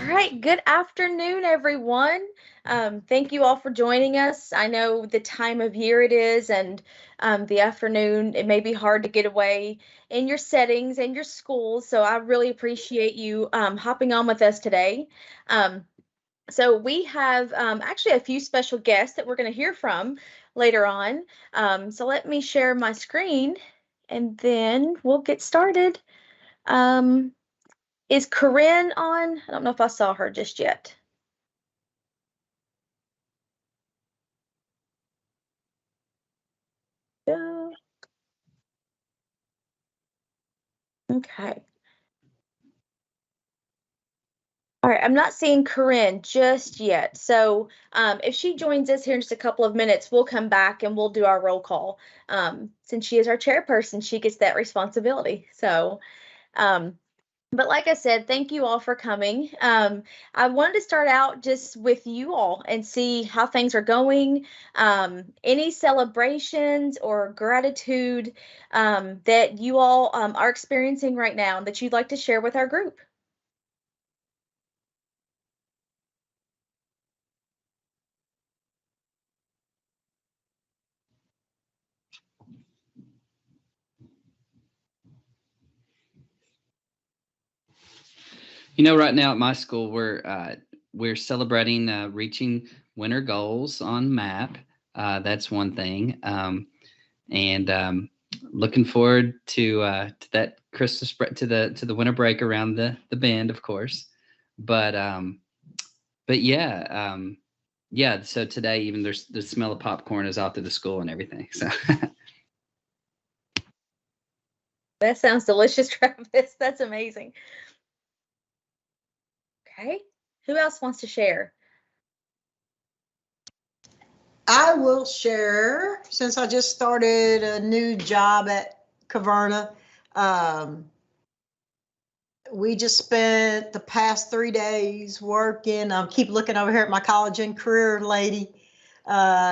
right, good afternoon, everyone. Thank you all for joining us. I know the time of year it is, and the afternoon, it may be hard to get away in your settings and your schools. So I really appreciate you hopping on with us today. Um, so we have actually a few special guests that we're going to hear from later on. So let me share my screen, and then we'll get started. Um, is Corinne on? I don't know if I saw her just yet. Okay. All right, I'm not seeing Corinne just yet. So if she joins us here in just a couple of minutes, we'll come back and we'll do our roll call. Since she is our chairperson, she gets that responsibility. So um, but like I said, thank you all for coming. I wanted to start out just with you all and see how things are going. Any celebrations or gratitude that you all are experiencing right now that you'd like to share with our group? Right now at my school, we're celebrating reaching winter goals on MAP. That's one thing, and looking forward to that Christmas to the winter break around the bend, of course. But yeah, yeah. So today, even there's the smell of popcorn is out through the school and everything. So. That sounds delicious, Travis. That's amazing. Okay. Who else wants to share? I will share, since I just started a new job at Caverna. We just spent the past 3 days working. I keep looking over here at my college and career lady.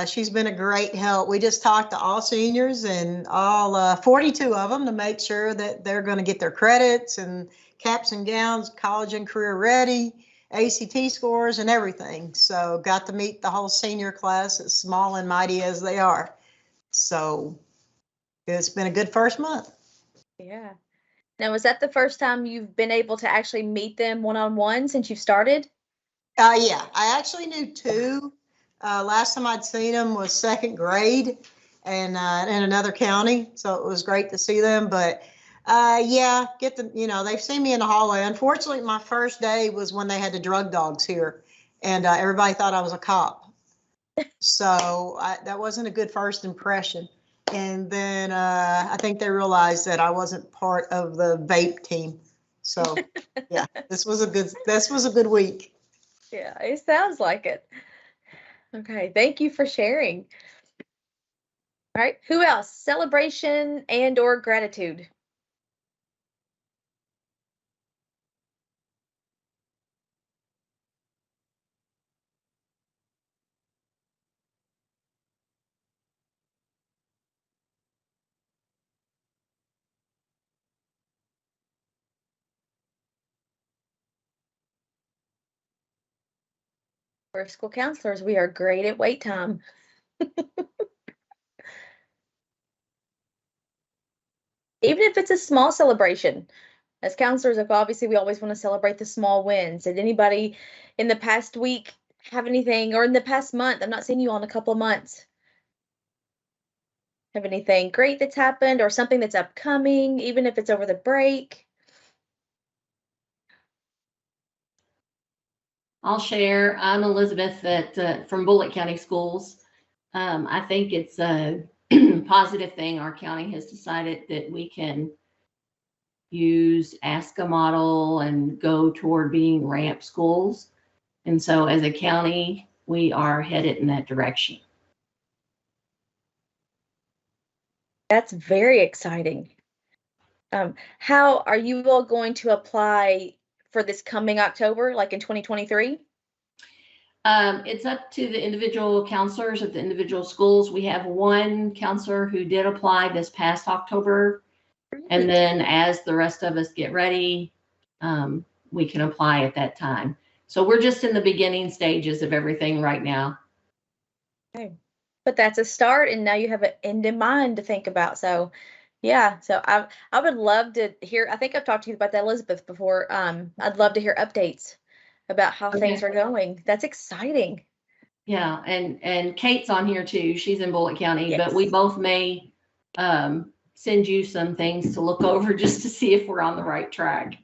She's been a great help. We just talked to all seniors and all 42 of them to make sure that they're going to get their credits and caps and gowns, college and career ready, ACT scores and everything. So got to meet the whole senior class, as small and mighty as they are. So it's been a good first month. Yeah. Now, is that the first time you've been able to actually meet them one-on-one since you've started? Yeah, I actually knew two. Last time I'd seen them was second grade and in another county. So it was great to see them. But yeah, they've seen me in the hallway. Unfortunately, my first day was when they had the drug dogs here and everybody thought I was a cop. So that wasn't a good first impression. And then I think they realized that I wasn't part of the vape team. So yeah, this was a good week. Yeah, it sounds like it. Okay, thank you for sharing. All right, who else? Celebration and or gratitude? We're school counselors. We are great at wait time. Even if it's a small celebration. As counselors, if obviously we always want to celebrate the small wins. Did anybody in the past week have anything, or in the past month? I'm not seeing you all in a couple of months. Have anything great that's happened or something that's upcoming, even if it's over the break? I'll share. I'm Elizabeth from Bullitt County Schools. I think it's a positive thing. Our county has decided that we can use ASCA model and go toward being ramp schools. And so as a county, we are headed in that direction. That's very exciting. How are you all going to apply for this coming October, like in 2023? It's up to the individual counselors at the individual schools. We have one counselor who did apply this past October. And then as the rest of us get ready, we can apply at that time. So we're just in the beginning stages of everything right now. Okay. But that's a start, and now you have an end in mind to think about. So, yeah. So I would love to hear. I think I've talked to you about that, Elizabeth, before. I'd love to hear updates about how things are going. That's exciting. Yeah, and Kate's on here too. She's in Bullitt County, Yes. but we both may send you some things to look over just to see if we're on the right track.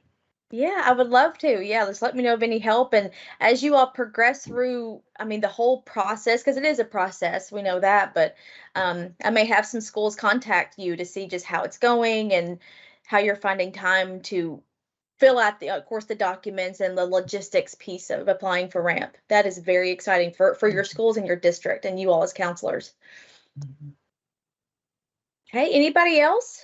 Yeah, I would love to. Yeah, just let me know of any help. And as you all progress through, I mean, the whole process, because it is a process, we know that, but I may have some schools contact you to see just how it's going and how you're finding time to fill out the, of course, the documents and the logistics piece of applying for RAMP. That is very exciting for your schools and your district and you all as counselors. Okay, anybody else?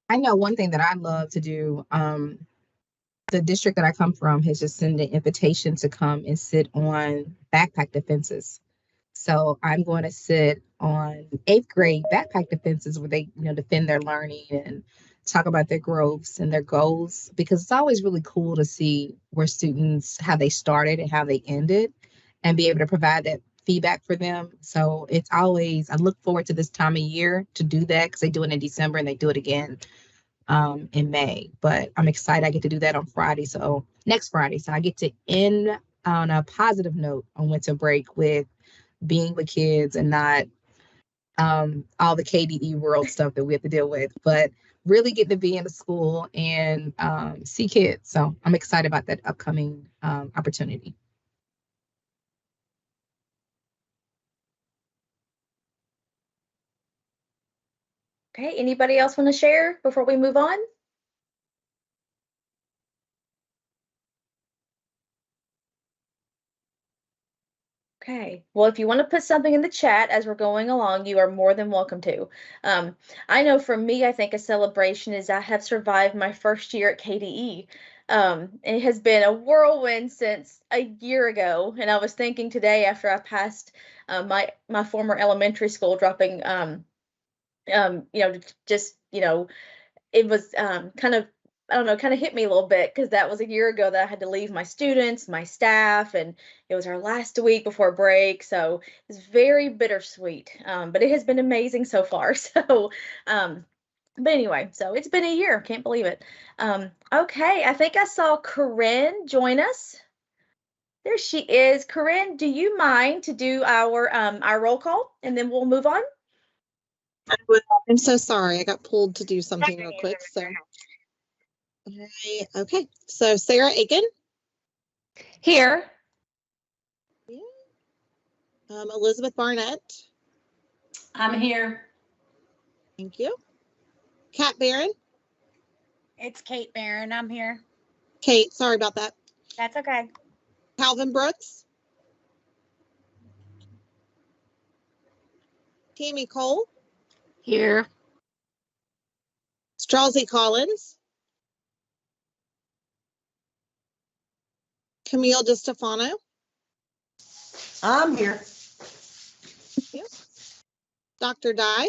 I know one thing that I love to do. The district that I come from has just sent an invitation to come and sit on backpack defenses. So I'm going to sit on 8th grade backpack defenses where they, defend their learning and talk about their growths and their goals, because it's always really cool to see where students, how they started and how they ended, and be able to provide that feedback for them. So it's always, I look forward to this time of year to do that, because they do it in December and they do it again in May. But I'm excited I get to do that on Friday. So next Friday. So I get to end on a positive note on winter break with being with kids and not all the KDE world stuff that we have to deal with, but really get to be in the school and see kids. So I'm excited about that upcoming opportunity. Okay, anybody else want to share before we move on? Okay, well, if you want to put something in the chat as we're going along, you are more than welcome to. I know for me, I think a celebration is I have survived my first year at KDE. It has been a whirlwind since a year ago, and I was thinking today after I passed my former elementary school, dropping just it was kind of, I don't know, kind of hit me a little bit because that was a year ago that I had to leave my students, my staff, and it was our last week before break. So it's very bittersweet, but it has been amazing so far. So, but anyway, so it's been a year. Can't believe it. Okay, I think I saw Corinne join us. There she is. Corinne, do you mind to do our roll call and then we'll move on? I'm so sorry. I got pulled to do something real quick. So, okay. So Sarah Aiken. Here. Elizabeth Barnett. I'm here. Thank you. Kat Barron. It's Kate Barron. I'm here. Kate, sorry about that. That's okay. Calvin Brooks. Tammy Cole. Here. Stralsy Collins. Camille DeStefano. I'm here. Dr. Dye.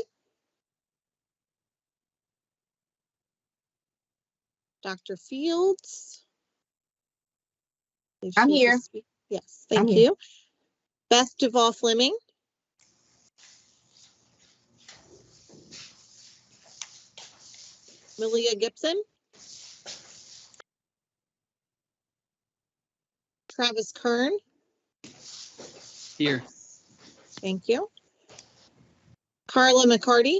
Dr. Fields. If I'm she here. could speak. Yes, thank I'm you. here. Beth Duvall Fleming. Malia Gibson. Travis Kern. Here. Thank you. Carla McCarty.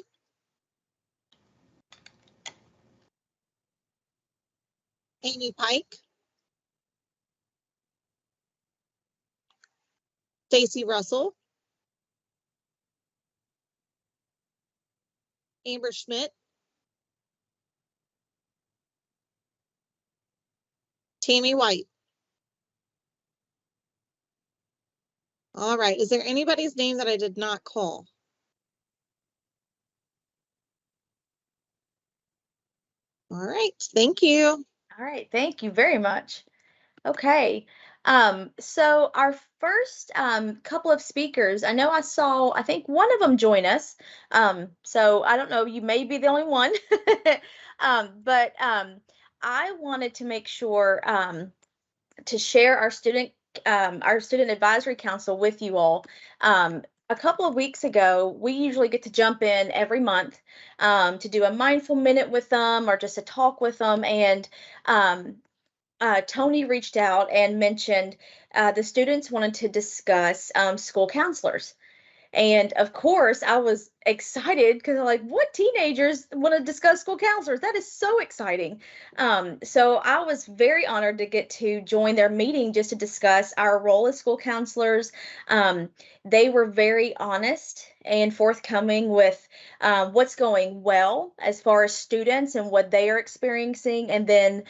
Amy Pike. Stacy Russell. Amber Schmidt. Tammy White. All right. Is there anybody's name that I did not call? All right. Thank you. All right, thank you very much. Okay, so our first couple of speakers, I know I think one of them join us. So I don't know, you may be the only one. But I wanted to make sure to share our student advisory council with you all. A couple of weeks ago, we usually get to jump in every month to do a mindful minute with them or just a talk with them. And Tony reached out and mentioned the students wanted to discuss school counselors. And of course, I was excited because I'm like, what teenagers want to discuss school counselors? That is so exciting. So I was very honored to get to join their meeting just to discuss our role as school counselors. They were very honest and forthcoming with what's going well as far as students and what they are experiencing. And then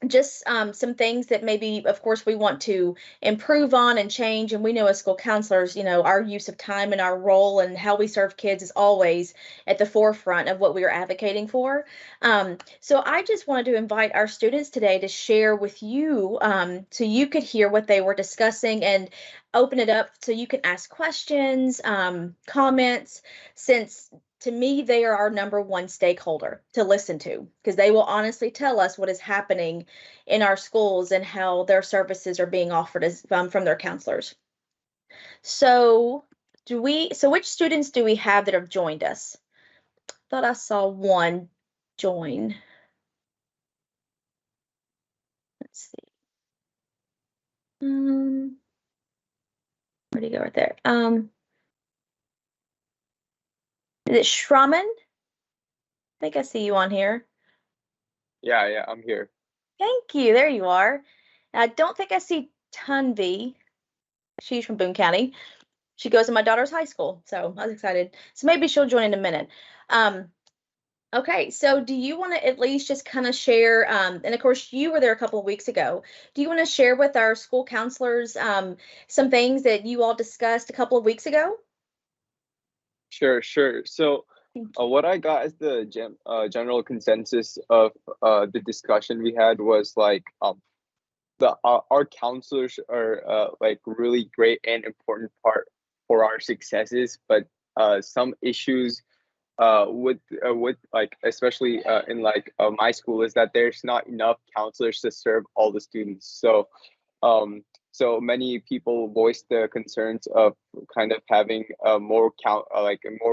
just some things that maybe, of course, we want to improve on and change. And we know as school counselors, our use of time and our role and how we serve kids is always at the forefront of what we are advocating for. So I just wanted to invite our students today to share with you so you could hear what they were discussing and open it up so you can ask questions, comments, since to me, they are our number one stakeholder to listen to because they will honestly tell us what is happening in our schools and how their services are being offered from their counselors. So which students do we have that have joined us? Thought I saw one join. Let's see. Where'd he go right there? Is it Shraman? I think I see you on here. Yeah, I'm here. Thank you. There you are. I don't think I see Tunvi. She's from Boone County. She goes to my daughter's high school, so I was excited. So maybe she'll join in a minute. Okay, so do you want to at least just kind of share, and of course you were there a couple of weeks ago. Do you want to share with our school counselors some things that you all discussed a couple of weeks ago? Sure. So what I got as the general consensus of the discussion we had was like our counselors are like really great and important part for our successes, but some issues with like especially in like my school is that there's not enough counselors to serve all the students. So many people voiced the concerns of kind of having more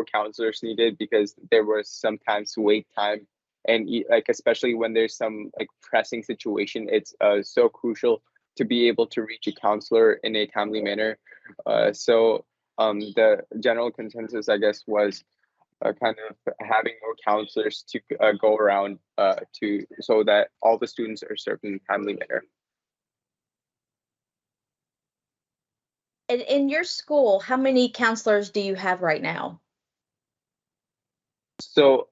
counselors needed because there was sometimes wait time, and like especially when there's some like pressing situation, it's so crucial to be able to reach a counselor in a timely manner. The general consensus, I guess, was kind of having more counselors to go around to so that all the students are served in a timely manner. In your school, how many counselors do you have right now? So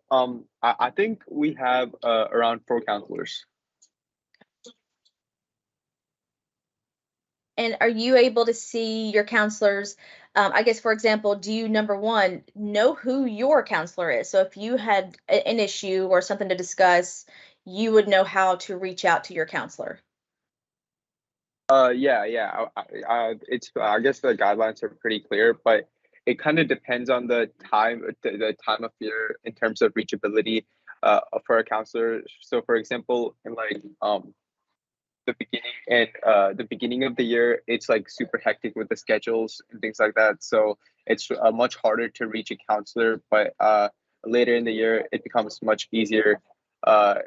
I think we have around 4 counselors. And are you able to see your counselors? I guess, for example, do you, number one, know who your counselor is? So if you had an issue or something to discuss, you would know how to reach out to your counselor. Yeah. It's I guess the guidelines are pretty clear, but it kind of depends on the time of year in terms of reachability for a counselor. So, for example, in like the beginning of the year, it's like super hectic with the schedules and things like that. So it's much harder to reach a counselor, but later in the year, it becomes much easier to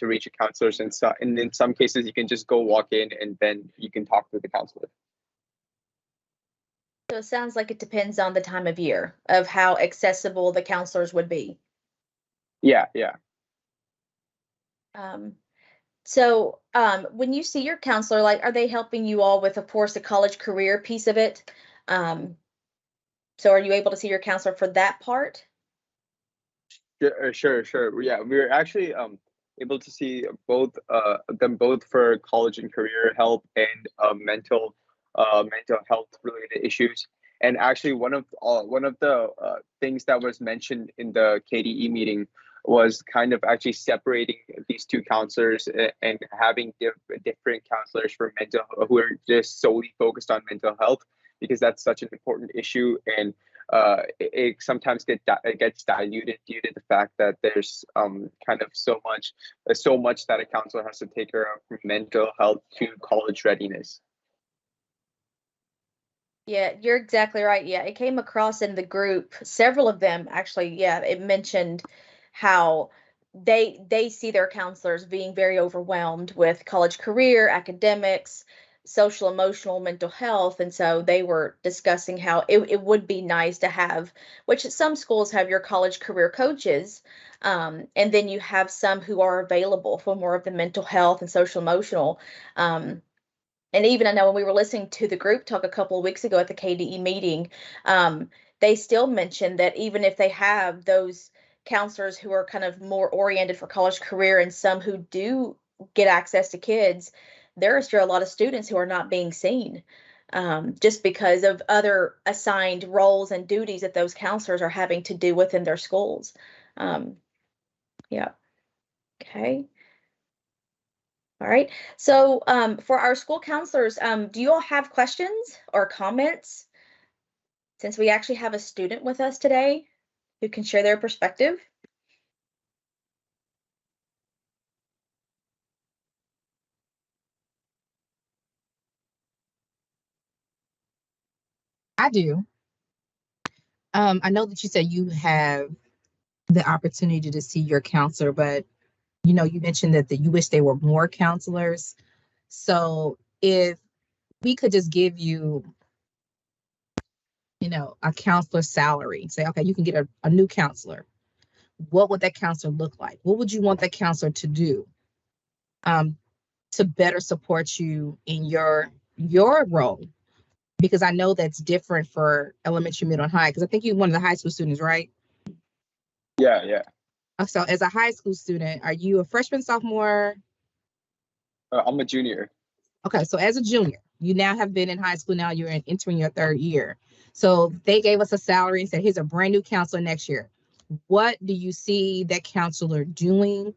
reach a counselor, and in some cases you can just go walk in and then you can talk to the counselor. So it sounds like it depends on the time of year of how accessible the counselors would be. Yeah. So when you see your counselor, like, are they helping you all with, of course, the college career piece of it? So are you able to see your counselor for that part? Sure. Yeah, we're actually able to see them both for college and career help and mental health related issues. And actually, one of the things that was mentioned in the KDE meeting was kind of actually separating these two counselors and having different counselors for who are just solely focused on mental health, because that's such an important issue. And it sometimes it gets diluted due to the fact that there's kind of so much that a counselor has to take care of, from mental health to college readiness. Yeah, you're exactly right. Yeah, it came across in the group, several of them actually, yeah, it mentioned how they see their counselors being very overwhelmed with college career, academics, social, emotional, mental health. And so they were discussing how it would be nice to have, which some schools have your college career coaches, and then you have some who are available for more of the mental health and social emotional. And even I know when we were listening to the group talk a couple of weeks ago at the KDE meeting, they still mentioned that even if they have those counselors who are kind of more oriented for college career and some who do get access to kids, there are still a lot of students who are not being seen, just because of other assigned roles and duties that those counselors are having to do within their schools. Yeah. Okay. All right. So for our school counselors, do you all have questions or comments? Since we actually have a student with us today who can share their perspective. I do. I know that you said you have the opportunity to see your counselor, but you know, you mentioned that you wish there were more counselors. So if we could just give you, you know, a counselor salary, say, okay, you can get a new counselor. What would that counselor look like? What would you want that counselor to do to better support you in your role? Because I know that's different for elementary, middle, and high. Because I think you're one of the high school students, right? Yeah. So as a high school student, are you a freshman, sophomore? I'm a junior. Okay, so as a junior, you now have been in high school. Now you're entering your third year. So they gave us a salary and said, here's a brand new counselor next year. What do you see that counselor doing?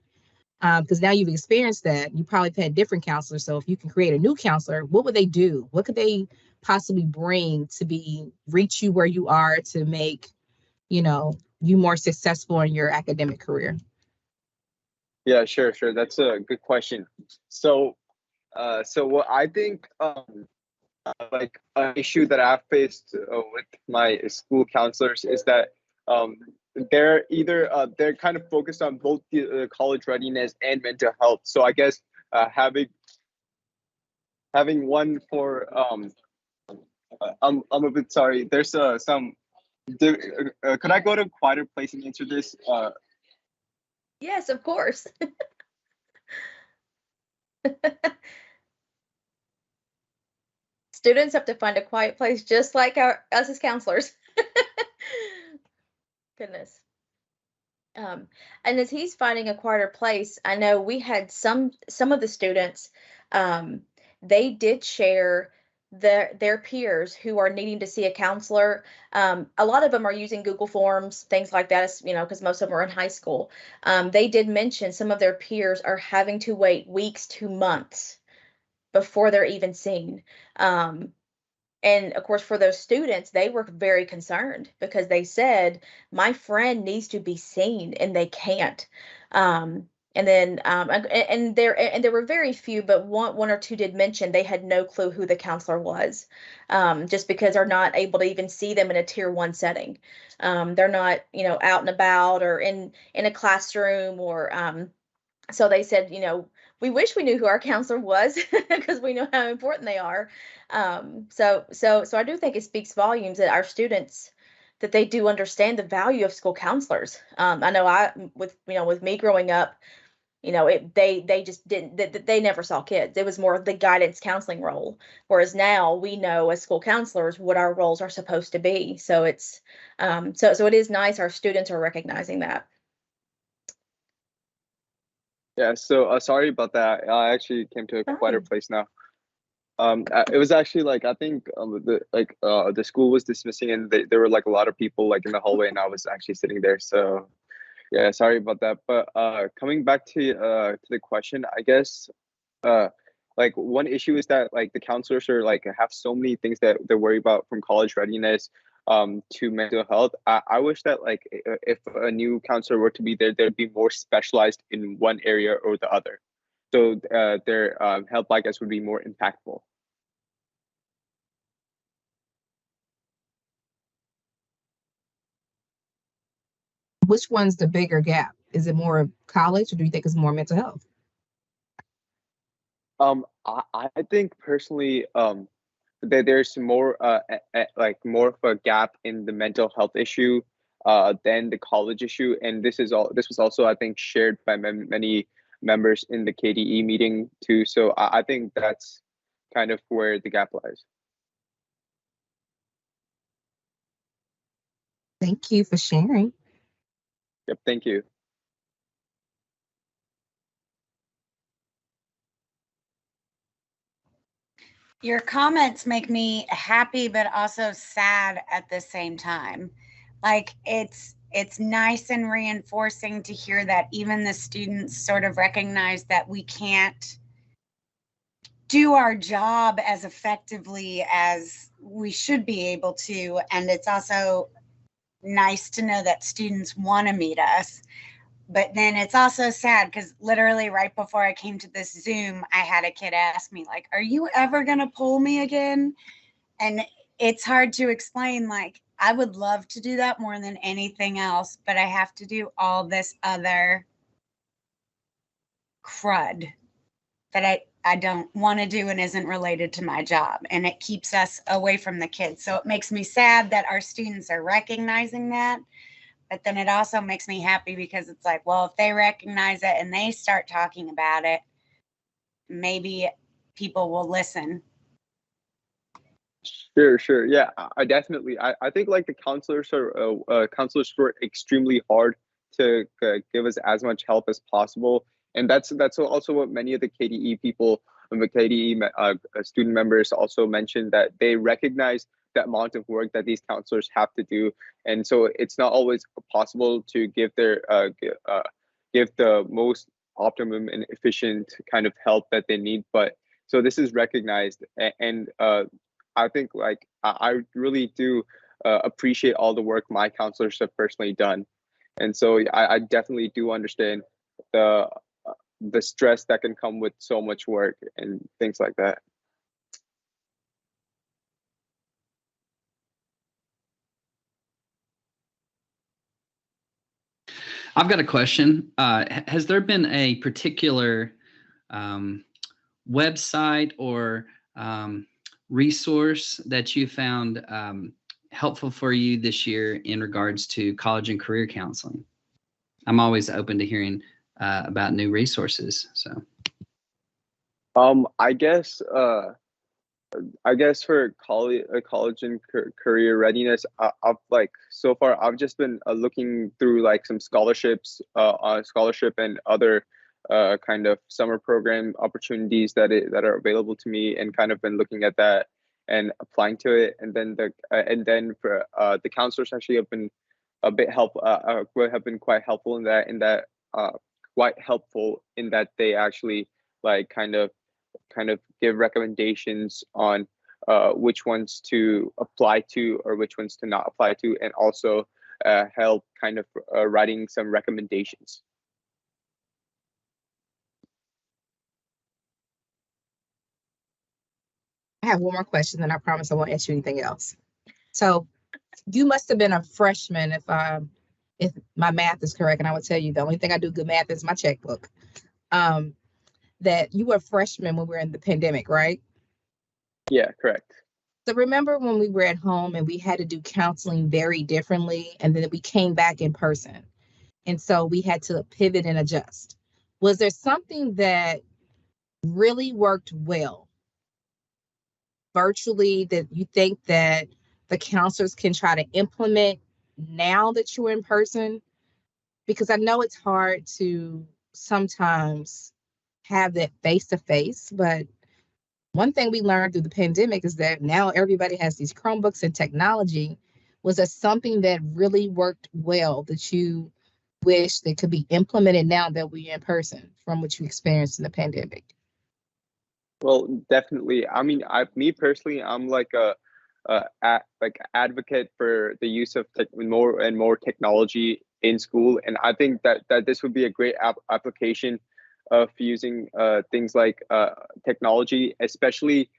Because now you've experienced that. You probably had different counselors. So if you can create a new counselor, what would they do? What could they possibly bring to reach you where you are, to make, you know, you more successful in your academic career? Yeah, sure. That's a good question. So what I think, like an issue that I've faced with my school counselors is that they're kind of focused on both the college readiness and mental health. So I guess having one for I'm a bit sorry. There's some. Could I go to a quieter place and answer this? Yes, of course. Students have to find a quiet place just like us as counselors. Goodness. And as he's finding a quieter place, I know we had some of the students, they did share their peers who are needing to see a counselor. A lot of them are using Google Forms, things like that, you know, because most of them are in high school. They did mention some of their peers are having to wait weeks to months before they're even seen. And of course, for those students, they were very concerned because they said, my friend needs to be seen and they can't. And then, and there were very few, but one or two did mention they had no clue who the counselor was, just because they're not able to even see them in a tier 1 setting. They're not, you know, out and about or in a classroom or, so they said, you know, we wish we knew who our counselor was because we know how important they are. So I do think it speaks volumes that our students, that they do understand the value of school counselors. I know with me growing up, you know, they just didn't, they never saw kids. It was more of the guidance counseling role. Whereas now we know as school counselors what our roles are supposed to be. So it's, so it is nice our students are recognizing that. Yeah, so sorry about that. I actually came to a quieter place now. It was actually like, I think the school was dismissing and there were like a lot of people like in the hallway and I was actually sitting there. So yeah, sorry about that. But coming back to the question, I guess like one issue is that like the counselors are like have so many things that they're worried about, from college readiness to mental health. I wish that like if a new counselor were to be there, they'd be more specialized in one area or the other. So their help, I guess, would be more impactful. Which one's the bigger gap? Is it more college, or do you think it's more mental health? I think personally, that there's more like more of a gap in the mental health issue than the college issue, and this was also, I think, shared by many members in the KDE meeting too. So I think that's kind of where the gap lies. Thank you for sharing. Yep, thank you. Your comments make me happy, but also sad at the same time. Like it's nice and reinforcing to hear that even the students sort of recognize that we can't do our job as effectively as we should be able to. And it's also nice to know that students want to meet us. But then it's also sad because literally right before I came to this Zoom, I had a kid ask me, like, are you ever going to pull me again? And it's hard to explain, like, I would love to do that more than anything else, but I have to do all this other crud that I don't want to do and isn't related to my job. And it keeps us away from the kids. So it makes me sad that our students are recognizing that. But then it also makes me happy because it's like, well, if they recognize it and they start talking about it, maybe people will listen. Sure. Yeah, I definitely. I think like the counselors were extremely hard to give us as much help as possible, and that's also what many of the KDE people, the KDE student members also mentioned, that they recognize the amount of work that these counselors have to do, and so it's not always possible to give give the most optimum and efficient kind of help that they need. But so this is recognized, and I think like I really do appreciate all the work my counselors have personally done, and so I definitely do understand the stress that can come with so much work and things like that. I've got a question. Has there been a particular website or resource that you found helpful for you this year in regards to college and career counseling? I'm always open to hearing about new resources. So, I guess for college and career readiness, I've like so far I've just been looking through like some scholarships, on scholarship and other kind of summer program opportunities that are available to me, and kind of been looking at that and applying to it. And then for the counselors actually have been a bit have been quite helpful in that quite helpful in that they actually like kind of give recommendations on which ones to apply to or which ones to not apply to, and also help kind of writing some recommendations. I have one more question, and I promise I won't ask you anything else. So you must have been a freshman if my math is correct, and I would tell you the only thing I do good math is my checkbook. That you were a freshman when we were in the pandemic, right? Yeah, correct. So remember when we were at home and we had to do counseling very differently, and then we came back in person, and so we had to pivot and adjust. Was there something that really worked well virtually that you think that the counselors can try to implement now that you're in person? Because I know it's hard to sometimes have that face-to-face, but one thing we learned through the pandemic is that now everybody has these Chromebooks and technology. Was there something that really worked well that you wish that could be implemented now that we're in person from what you experienced in the pandemic? Well, definitely. I mean, me personally, I'm like like advocate for the use of more and more technology in school, and I think that this would be a great application of using things like technology, especially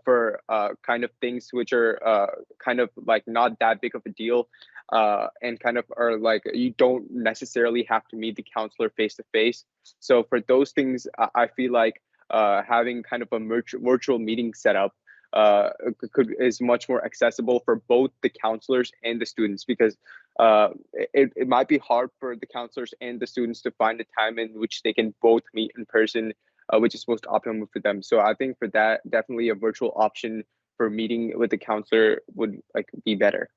for kind of things which are kind of like not that big of a deal, and kind of are like you don't necessarily have to meet the counselor face to face. So for those things, I feel like having kind of a virtual meeting set up is much more accessible for both the counselors and the students, because it might be hard for the counselors and the students to find a time in which they can both meet in person, which is most optimal for them. So I think for that, definitely a virtual option for meeting with the counselor would like be better.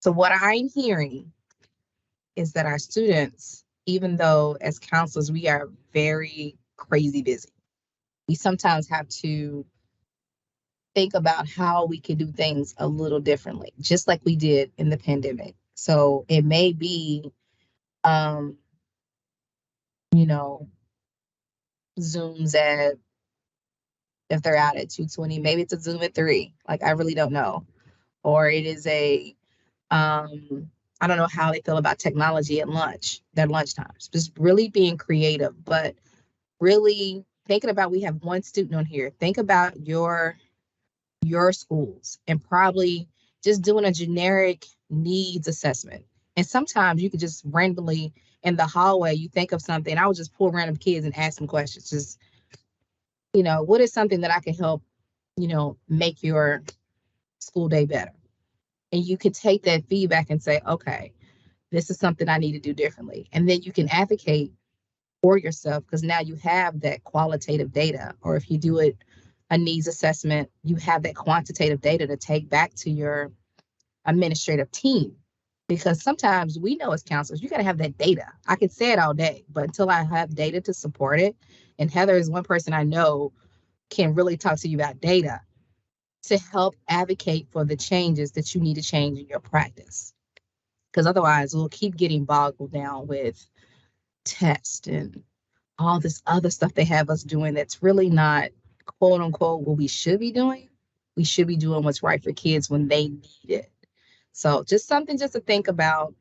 So what I'm hearing is that our students, even though as counselors, we are very crazy busy, we sometimes have to think about how we can do things a little differently, just like we did in the pandemic. So it may be, you know, Zooms at, if they're out at 2:20, maybe it's a Zoom at 3. Like, I really don't know. Or it is a, I don't know how they feel about technology at lunch, their lunch times. Just really being creative, but really thinking about, we have one student on here. Think about your schools and probably just doing a generic needs assessment. And sometimes you could just randomly in the hallway, you think of something. I would just pull random kids and ask them questions. Just, what is something that I can help, make your school day better? And you could take that feedback and say, okay, this is something I need to do differently. And then you can advocate for yourself, because now you have that qualitative data. Or if you do a needs assessment, you have that quantitative data to take back to your administrative team. Because sometimes we know as counselors, you got to have that data. I could say it all day, but until I have data to support it, and Heather is one person I know can really talk to you about data to help advocate for the changes that you need to change in your practice. Because otherwise, we'll keep getting boggled down with tests and all this other stuff they have us doing that's really not, quote unquote, what we should be doing. We should be doing what's right for kids when they need it. So just something just to think about,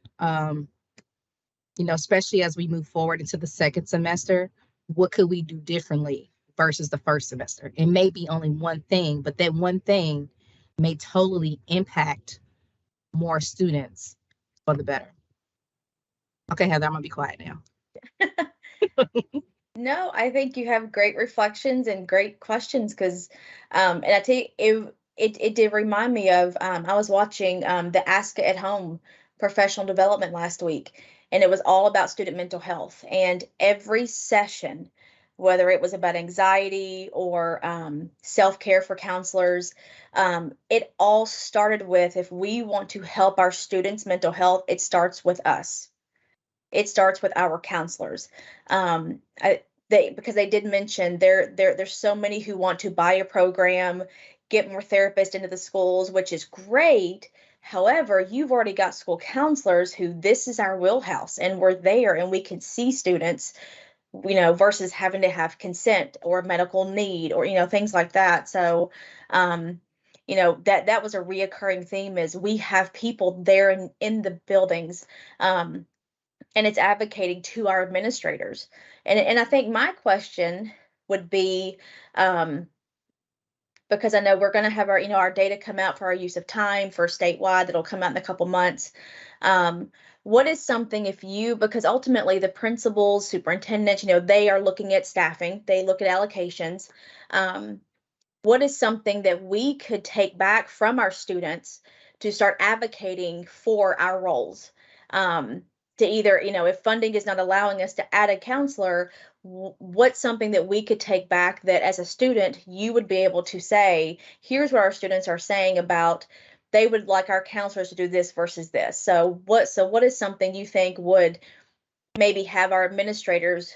especially as we move forward into the second semester, what could we do differently versus the first semester? It may be only one thing, but that one thing may totally impact more students for the better. Okay, Heather, I'm gonna be quiet now. No, I think you have great reflections and great questions, because, and I tell you, it did remind me of, I was watching the Ask at Home professional development last week, and it was all about student mental health. And every session, whether it was about anxiety or self-care for counselors, it all started with, if we want to help our students' mental health, it starts with us. It starts with our counselors. Because they did mention there's so many who want to buy a program, get more therapists into the schools, which is great. However, you've already got school counselors who, this is our wheelhouse, and we're there and we can see students, versus having to have consent or medical need or, things like that. So, that was a reoccurring theme, is we have people there in the buildings. And it's advocating to our administrators. And I think my question would be, because I know we're going to have our data come out for our use of time for statewide, that'll come out in a couple months. What is something, because ultimately the principals, superintendents, they are looking at staffing, they look at allocations. What is something that we could take back from our students to start advocating for our roles? To either, if funding is not allowing us to add a counselor, what's something that we could take back that as a student, you would be able to say, here's what our students are saying about, they would like our counselors to do this versus this. So what is something you think would maybe have our administrators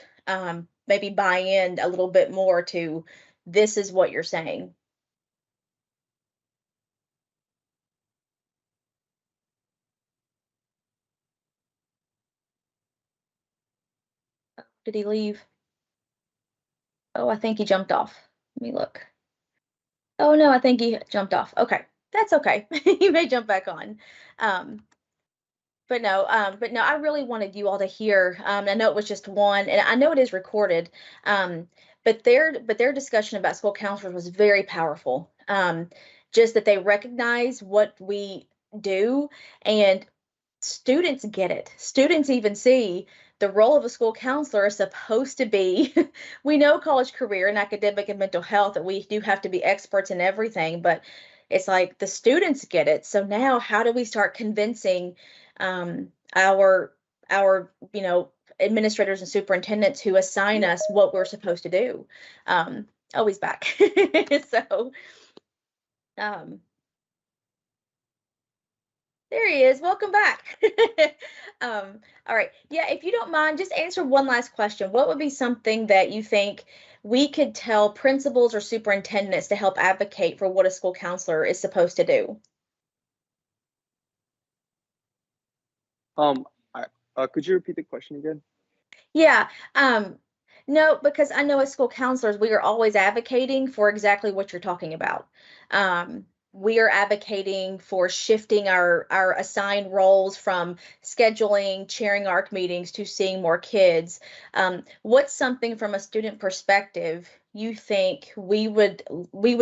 maybe buy in a little bit more to, this is what you're saying? Did he leave? Oh, I think he jumped off. Let me look. Oh no, I think he jumped off. Okay, that's okay. He may jump back on. Um, but no, I really wanted you all to hear. I know it was just one, and I know it is recorded. Um, but their discussion about school counselors was very powerful. Just that they recognize what we do, and students get it. Students even see the role of a school counselor is supposed to be, we know college career and academic and mental health that we do have to be experts in everything, but it's like the students get it. So now how do we start convincing um, our administrators and superintendents who assign us what we're supposed to do? Oh, he's back. So um, there he is. Welcome back. All right. Yeah, if you don't mind, just answer one last question. What would be something that you think we could tell principals or superintendents to help advocate for what a school counselor is supposed to do? Could you repeat the question again? Yeah. No, because I know as school counselors, we are always advocating for exactly what you're talking about. We are advocating for shifting our assigned roles from scheduling, chairing ARC meetings to seeing more kids. What's something from a student perspective you think we would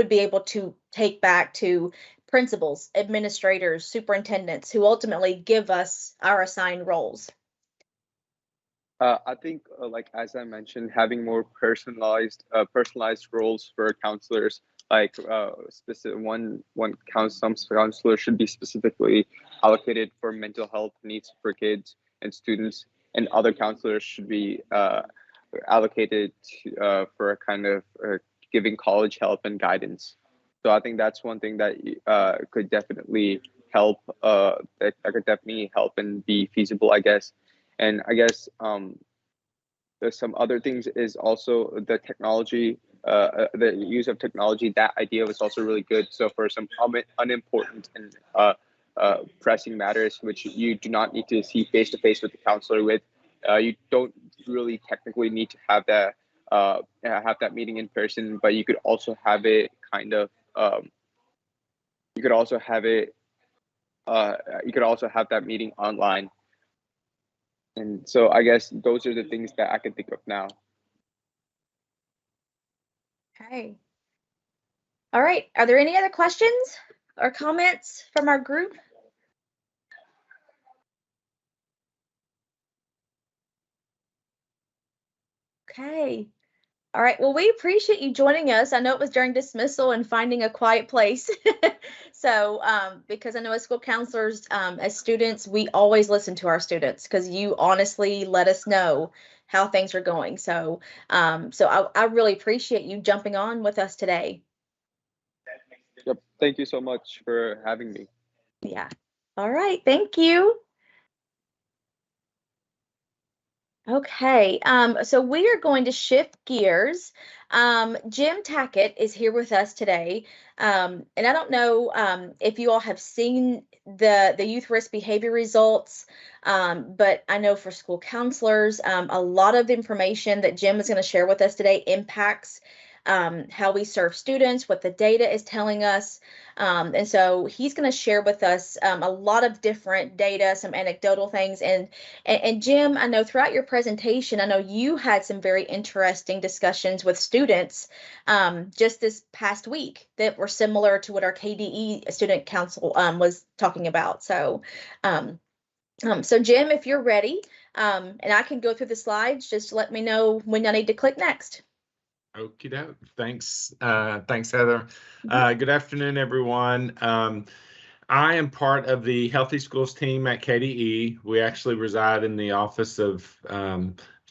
be able to take back to principals, administrators, superintendents who ultimately give us our assigned roles? I think, like as I mentioned, having more personalized roles for counselors, like specific some counselor should be specifically allocated for mental health needs for kids and students, and other counselors should be allocated for a kind of giving college help and guidance. So I think that's one thing that could definitely help. That could definitely help and be feasible, I guess. And I guess there's some other things is also the technology, the use of technology. That idea was also really good. So for some unimportant and pressing matters, which you do not need to see face to face with the counselor with, you don't really technically need to have that meeting in person, but you could also have it kind of. You could also have it. You could also have that meeting online. And so I guess those are the things that I can think of now. Okay. All right. Are there any other questions or comments from our group? Okay. All right. Well, we appreciate you joining us. I know it was during dismissal and finding a quiet place. So, because I know as school counselors, as students, we always listen to our students because you honestly let us know how things are going. So, I really appreciate you jumping on with us today. Yep. Thank you so much for having me. Yeah. All right. Thank you. Okay, so we are going to shift gears. Jim Tackett is here with us today. And I don't know if you all have seen the youth risk behavior results, but I know for school counselors, a lot of the information that Jim is going to share with us today impacts how we serve students, what the data is telling us. And so he's going to share with us a lot of different data, some anecdotal things. And Jim, I know throughout your presentation, I know you had some very interesting discussions with students just this past week that were similar to what our KDE student council was talking about. So, so Jim, if you're ready, and I can go through the slides, just let me know when I need to click next. Okie doke. Thanks. Thanks, Heather. Good afternoon, everyone. I am part of the Healthy Schools team at KDE. We actually reside in the Office of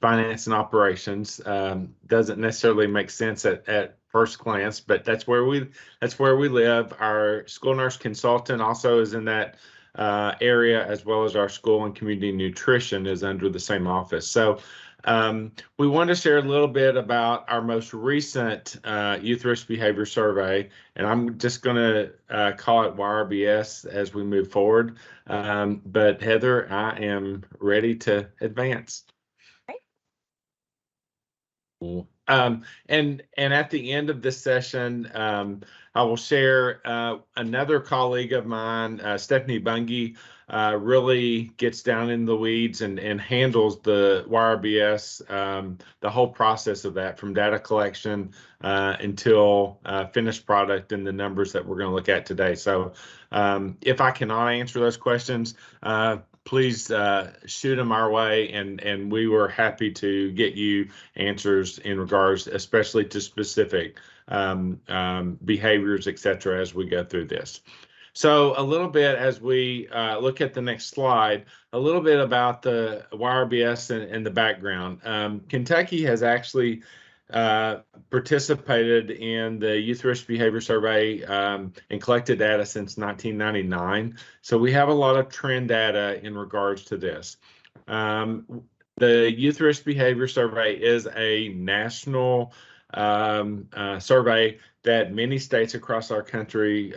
Finance and Operations. Doesn't necessarily make sense at first glance, but that's where we live. Our school nurse consultant also is in that area, as well as our school and community nutrition is under the same office. So we want to share a little bit about our most recent youth risk behavior survey, and I'm just going to call it YRBS as we move forward. But Heather, I am ready to advance. And at the end of this session, I will share another colleague of mine, Stephanie Bungie, really gets down in the weeds and handles the YRBS, the whole process of that from data collection until finished product and the numbers that we're going to look at today. So if I cannot answer those questions, please shoot them our way, and we were happy to get you answers in regards, especially to specific behaviors, et cetera, as we go through this. So a little bit as we look at the next slide, a little bit about the YRBS and the background. Kentucky has actually participated in the Youth Risk Behavior Survey and collected data since 1999. So we have a lot of trend data in regards to this. The Youth Risk Behavior Survey is a national survey that many states across our country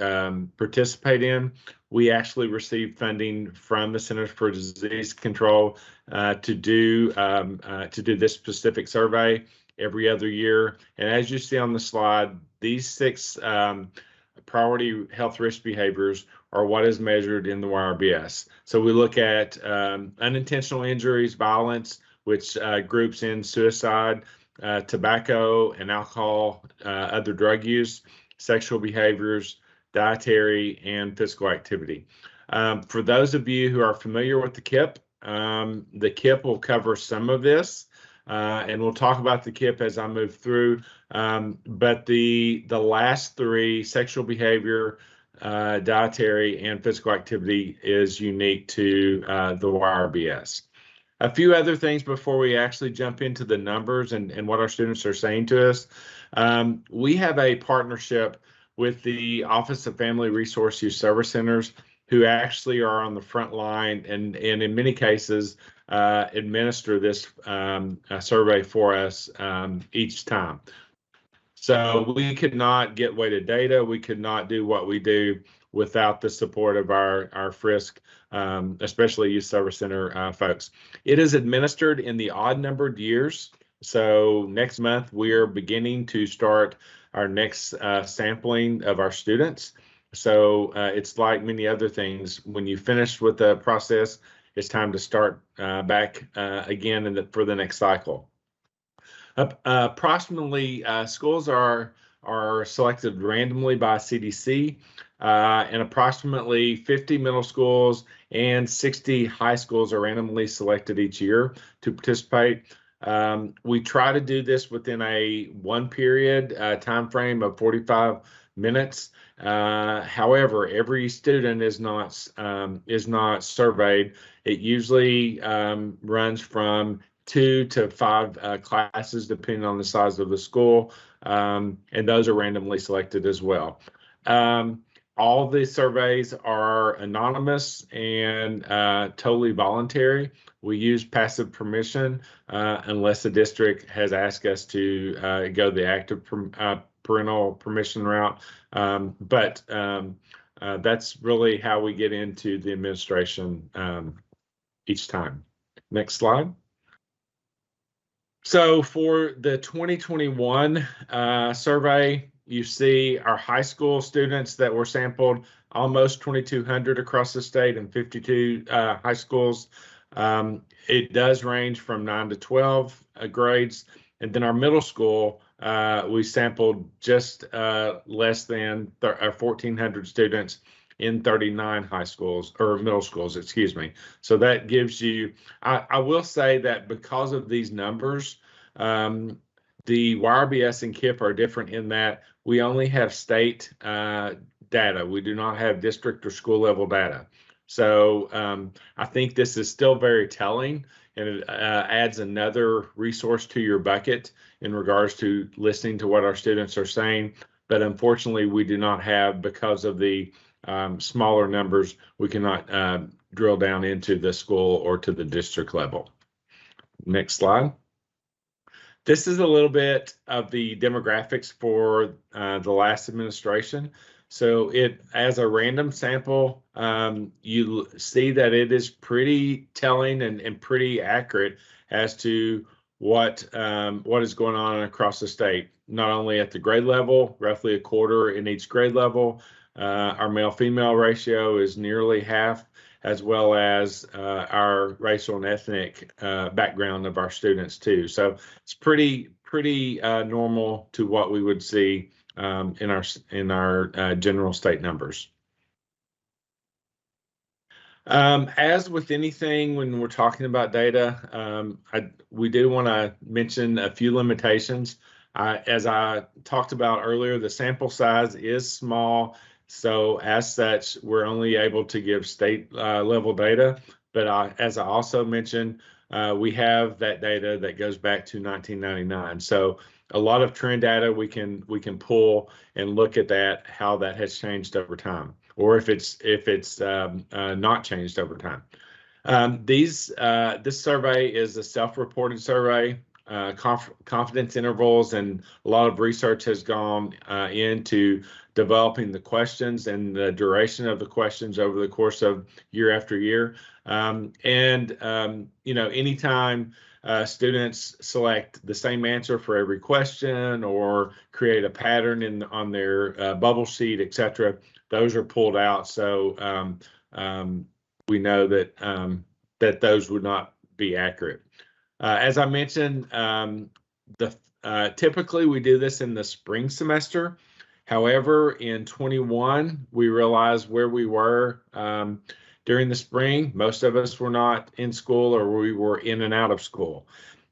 participate in. We actually receive funding from the Centers for Disease Control to do this specific survey every other year. And as you see on the slide, these 6 priority health risk behaviors are what is measured in the YRBS. So we look at unintentional injuries, violence, which groups in suicide, tobacco and alcohol, other drug use, sexual behaviors, dietary, and physical activity. For those of you who are familiar with the KIP will cover some of this, and we'll talk about the KIP as I move through. But the last 3, sexual behavior, dietary, and physical activity, is unique to the YRBS. A few other things before we actually jump into the numbers and what our students are saying to us. We have a partnership with the Office of Family Resource Youth Service Centers, who actually are on the front line and in many cases administer this survey for us each time. So we could not get weighted data. We could not do what we do without the support of our FRISC, especially Youth Service Center folks. It is administered in the odd numbered years. So next month, we are beginning to start our next sampling of our students. So it's like many other things. When you finish with the process, it's time to start back again for the next cycle. Approximately, schools are selected randomly by CDC, and approximately 50 middle schools and 60 high schools are randomly selected each year to participate. We try to do this within a 1 period time frame of 45 minutes. However, every student is not surveyed. It usually runs from 2 to 5 classes, depending on the size of the school, and those are randomly selected as well. All the surveys are anonymous and totally voluntary. We use passive permission unless the district has asked us to go the active parental permission route. But that's really how we get into the administration each time. Next slide. So for the 2021 survey, you see our high school students that were sampled, almost 2,200 across the state and 52 high schools. It does range from 9 to 12 grades. And then our middle school, we sampled just less than 1,400 students in 39 high schools, or middle schools, excuse me. So that gives you, I will say that because of these numbers, the YRBS and KIP are different in that we only have state data. We do not have district or school level data. So I think this is still very telling, and it adds another resource to your bucket in regards to listening to what our students are saying. But unfortunately, we do not have, because of the smaller numbers, we cannot drill down into the school or to the district level. Next slide. This is a little bit of the demographics for the last administration. So it, as a random sample, you see that it is pretty telling and pretty accurate as to what is going on across the state, not only at the grade level, roughly a quarter in each grade level. Our male-female ratio is nearly half, as well as our racial and ethnic background of our students too. So it's pretty normal to what we would see in our general state numbers. As with anything, when we're talking about data, we do want to mention a few limitations. As I talked about earlier, the sample size is small, so as such, we're only able to give state level data. But as I also mentioned, we have that data that goes back to 1999. So a lot of trend data we can pull and look at that, how that has changed over time, or if it's not changed over time. This survey is a self-reported survey. Confidence intervals and a lot of research has gone into developing the questions and the duration of the questions over the course of year after year. Anytime students select the same answer for every question or create a pattern on their bubble sheet, etc., those are pulled out. So we know that those would not be accurate. As I mentioned, typically we do this in the spring semester. However, in 21, we realized where we were during the spring. Most of us were not in school, or we were in and out of school.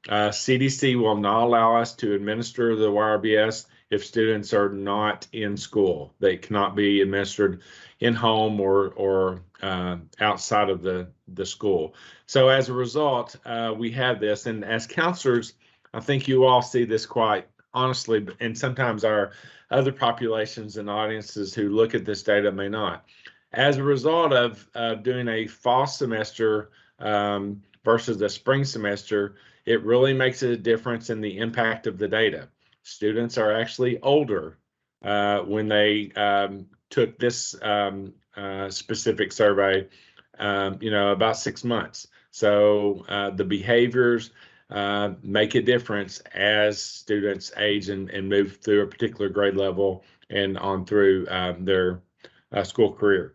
CDC will not allow us to administer the YRBS if students are not in school. They cannot be administered in home or outside of the school. So as a result, we have this, and as counselors, I think you all see this quite honestly, and sometimes our other populations and audiences who look at this data may not. As a result of doing a fall semester versus a spring semester, it really makes a difference in the impact of the data. Students are actually older when they took this specific survey, about 6 months. So the behaviors make a difference as students age and move through a particular grade level and on through their school career.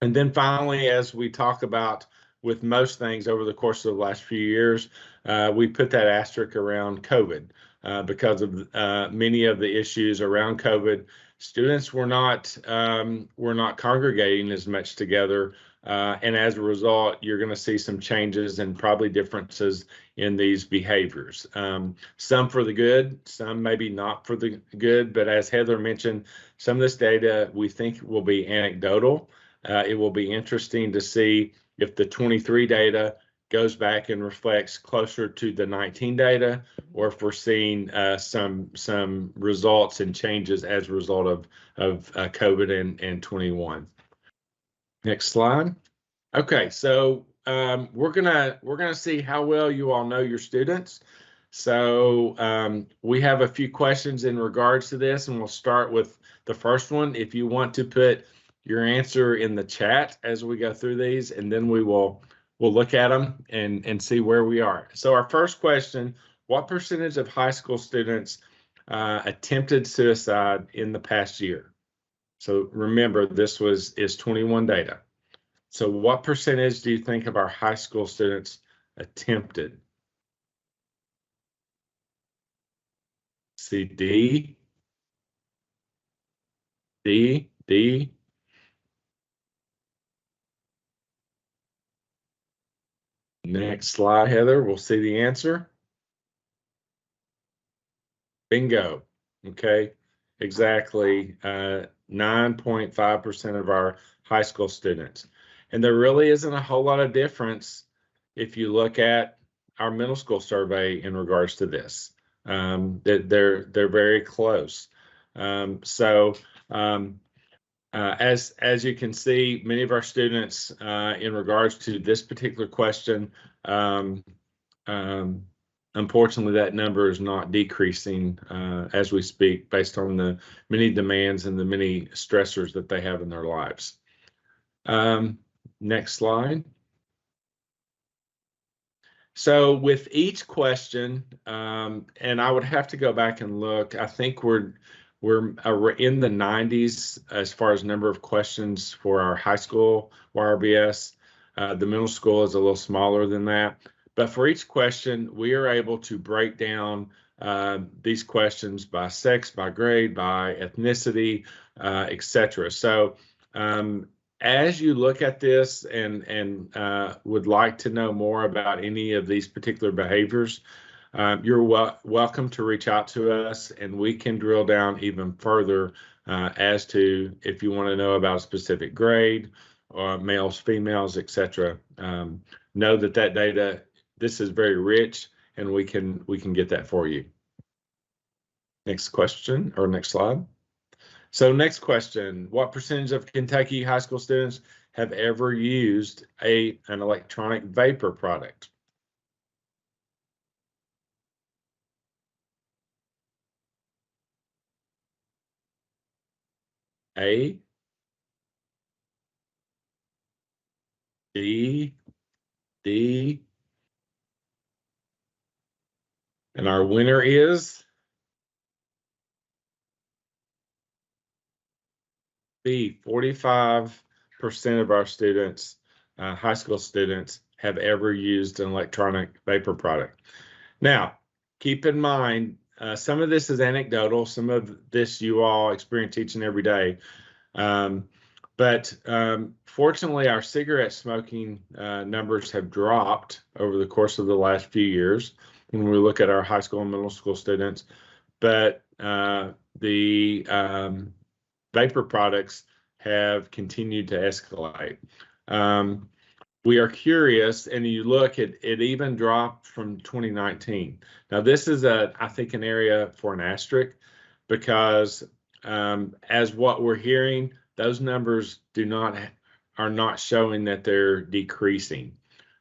And then finally, as we talk about with most things over the course of the last few years, we put that asterisk around COVID because of many of the issues around COVID. Students were not congregating as much together, and as a result, you're going to see some changes and probably differences in these behaviors. Some for the good, some maybe not for the good. But as Heather mentioned, some of this data we think will be anecdotal. It will be interesting to see if the 23 data goes back and reflects closer to the 19 data, or if we're seeing some results and changes as a result of COVID and 21. Next slide. Okay, so we're gonna see how well you all know your students. So we have a few questions in regards to this, and we'll start with the first one. If you want to put your answer in the chat as we go through these, and then we'll look at them and see where we are. So our first question: what percentage of high school students attempted suicide in the past year? So remember, this is 21 data. So what percentage do you think of our high school students attempted? See D, D, D. Next slide, Heather, we'll see the answer. Bingo. Okay, exactly 9.5% of our high school students. And there really isn't a whole lot of difference if you look at our middle school survey in regards to this. They're very close. As you can see, many of our students in regards to this particular question, unfortunately, that number is not decreasing as we speak, based on the many demands and the many stressors that they have in their lives. Next slide. So with each question, and I would have to go back and look, I think we're in the 90s as far as number of questions for our high school YRBS. The middle school is a little smaller than that. But for each question, we are able to break down these questions by sex, by grade, by ethnicity, etc. So as you look at this and would like to know more about any of these particular behaviors, you're welcome to reach out to us, and we can drill down even further as to if you want to know about a specific grade or males, females, etc. Know that data, this is very rich, and we can get that for you. Next question, or next slide. So next question, what percentage of Kentucky high school students have ever used an electronic vapor product? A, B, D, and our winner is B. 45% of our students, high school students, have ever used an electronic vapor product. Now, keep in mind, some of this is anecdotal. Some of this you all experience each and every day. But fortunately, our cigarette smoking numbers have dropped over the course of the last few years when we look at our high school and middle school students. But the vapor products have continued to escalate. We are curious, and you look at it even dropped from 2019. Now, this is I think an area for an asterisk, because as what we're hearing, those numbers are not showing that they're decreasing.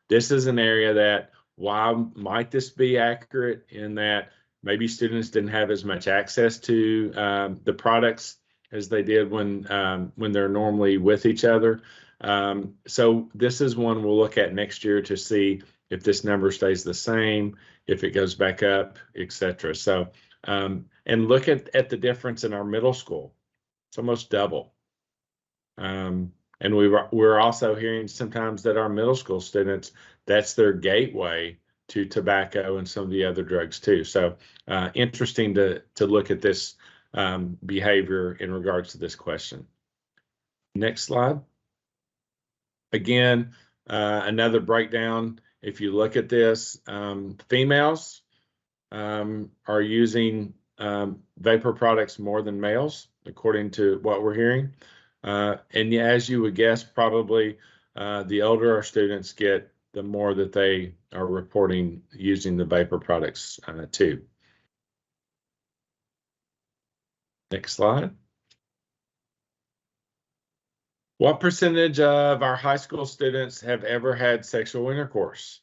This is an area that, why might this be accurate in that maybe students didn't have as much access to the products as they did when they're normally with each other. So this is one we'll look at next year to see if this number stays the same, if it goes back up, etc. So, and look at the difference in our middle school. It's almost double. And we're also hearing sometimes that our middle school students, that's their gateway to tobacco and some of the other drugs too. So interesting to look at this behavior in regards to this question. Next slide. Again, another breakdown. If you look at this, females are using vapor products more than males, according to what we're hearing. And as you would guess, probably the older our students get, the more that they are reporting using the vapor products too. Next slide. What percentage of our high school students have ever had sexual intercourse?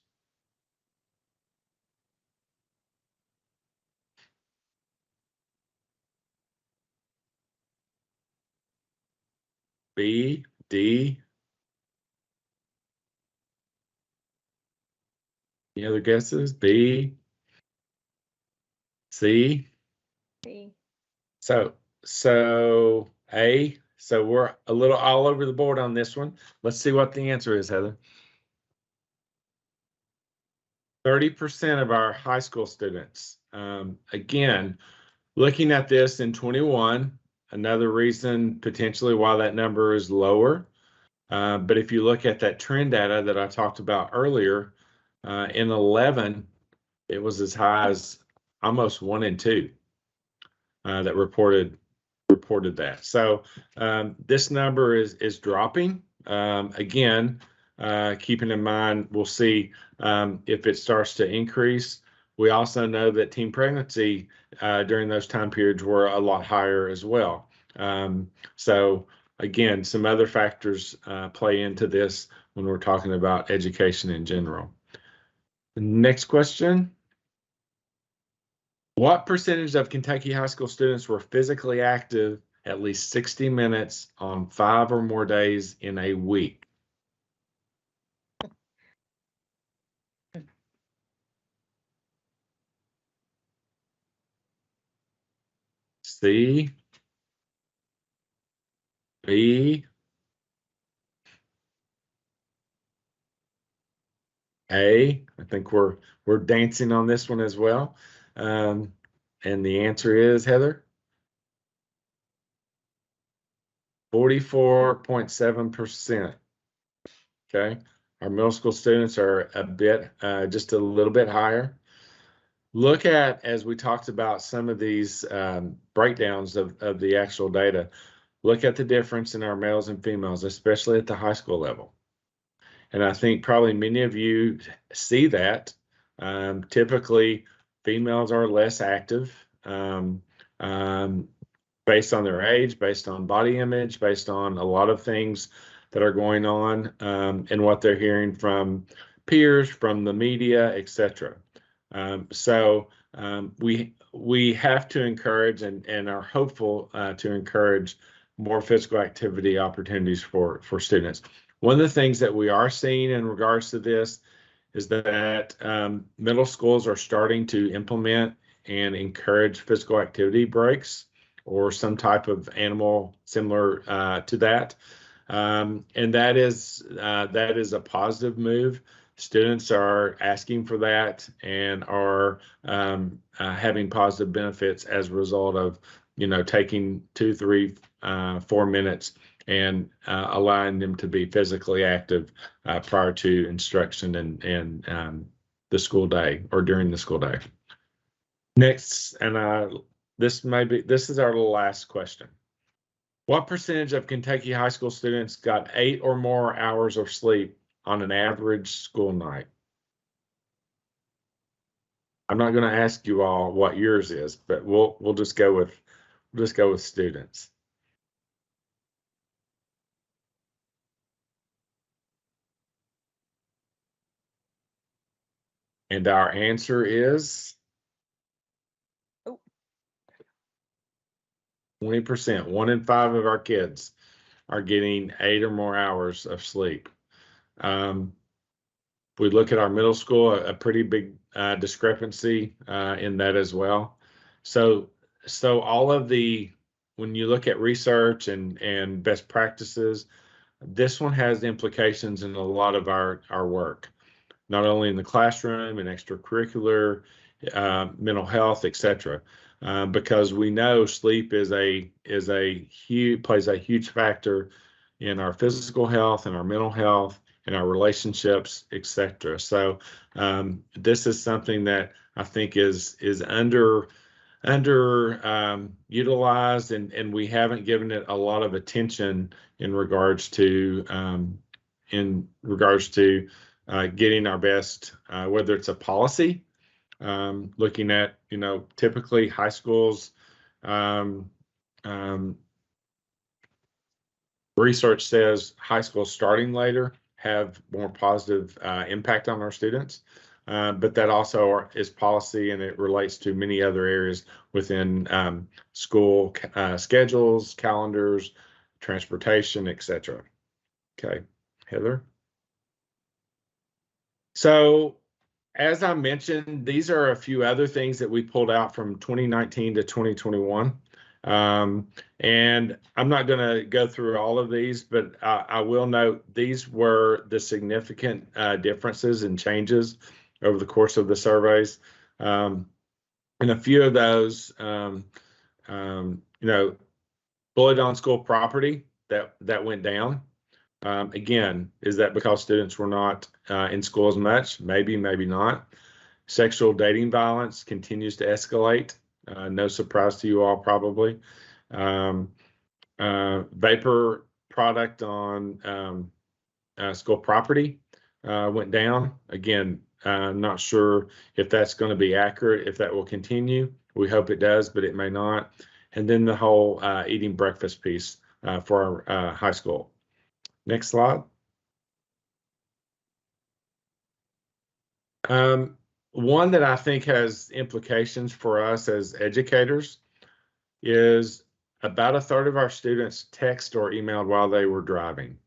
B, D. Any other guesses? B, C. C. So A. So we're a little all over the board on this one. Let's see what the answer is, Heather. 30% of our high school students. Again, looking at this in 21, another reason potentially why that number is lower. But if you look at that trend data that I talked about earlier, in 11, it was as high as almost 1 in 2 that reported that. So this number is dropping. Again, keeping in mind, we'll see if it starts to increase. We also know that teen pregnancy during those time periods were a lot higher as well. So again, some other factors play into this when we're talking about education in general. Next question. What percentage of Kentucky high school students were physically active at least 60 minutes on 5 or more days in a week? C, B, A. I think we're dancing on this one as well. And the answer is, Heather? 44.7%. Okay. Our middle school students are a bit, just a little bit higher. Look at, as we talked about some of these breakdowns of the actual data, look at the difference in our males and females, especially at the high school level. And I think probably many of you see that. Typically, females are less active based on their age, based on body image, based on a lot of things that are going on and what they're hearing from peers, from the media, etc. So we have to encourage and are hopeful to encourage more physical activity opportunities for students. One of the things that we are seeing in regards to this is that middle schools are starting to implement and encourage physical activity breaks or some type of animal similar to that. And that is a positive move. Students are asking for that and are having positive benefits as a result of, taking 2, 3, 4 minutes and allowing them to be physically active prior to instruction and the school day or during the school day. Next, and this is our last question. What percentage of Kentucky high school students got 8 or more hours of sleep on an average school night? I'm not going to ask you all what yours is, but we'll just go with students. And our answer is 20%. 1 in 5 of our kids are getting 8 or more hours of sleep. We look at our middle school, a pretty big discrepancy in that as well. So all of when you look at research and best practices, this one has implications in a lot of our work, not only in the classroom and extracurricular, mental health, etc. Because we know sleep plays a huge factor in our physical health and our mental health and our relationships, etc. So this is something that I think is under utilized, and we haven't given it a lot of attention in regards to getting our best, whether it's a policy, looking at typically high schools. Research says high schools starting later have more positive impact on our students, but that also is policy, and it relates to many other areas within school schedules, calendars, transportation, etc. Okay, Heather. So as I mentioned, these are a few other things that we pulled out from 2019 to 2021. And I'm not going to go through all of these, but I will note these were the significant differences and changes over the course of the surveys. And a few of those, bullied on school property that went down. Again, is that because students were not in school as much? Maybe, maybe not. Sexual dating violence continues to escalate. No surprise to you all, probably. Vapor product on school property went down. Again, I'm not sure if that's going to be accurate, if that will continue. We hope it does, but it may not. And then the whole eating breakfast piece for our high school. Next slide. One that I think has implications for us as educators is about a third of our students text or emailed while they were driving.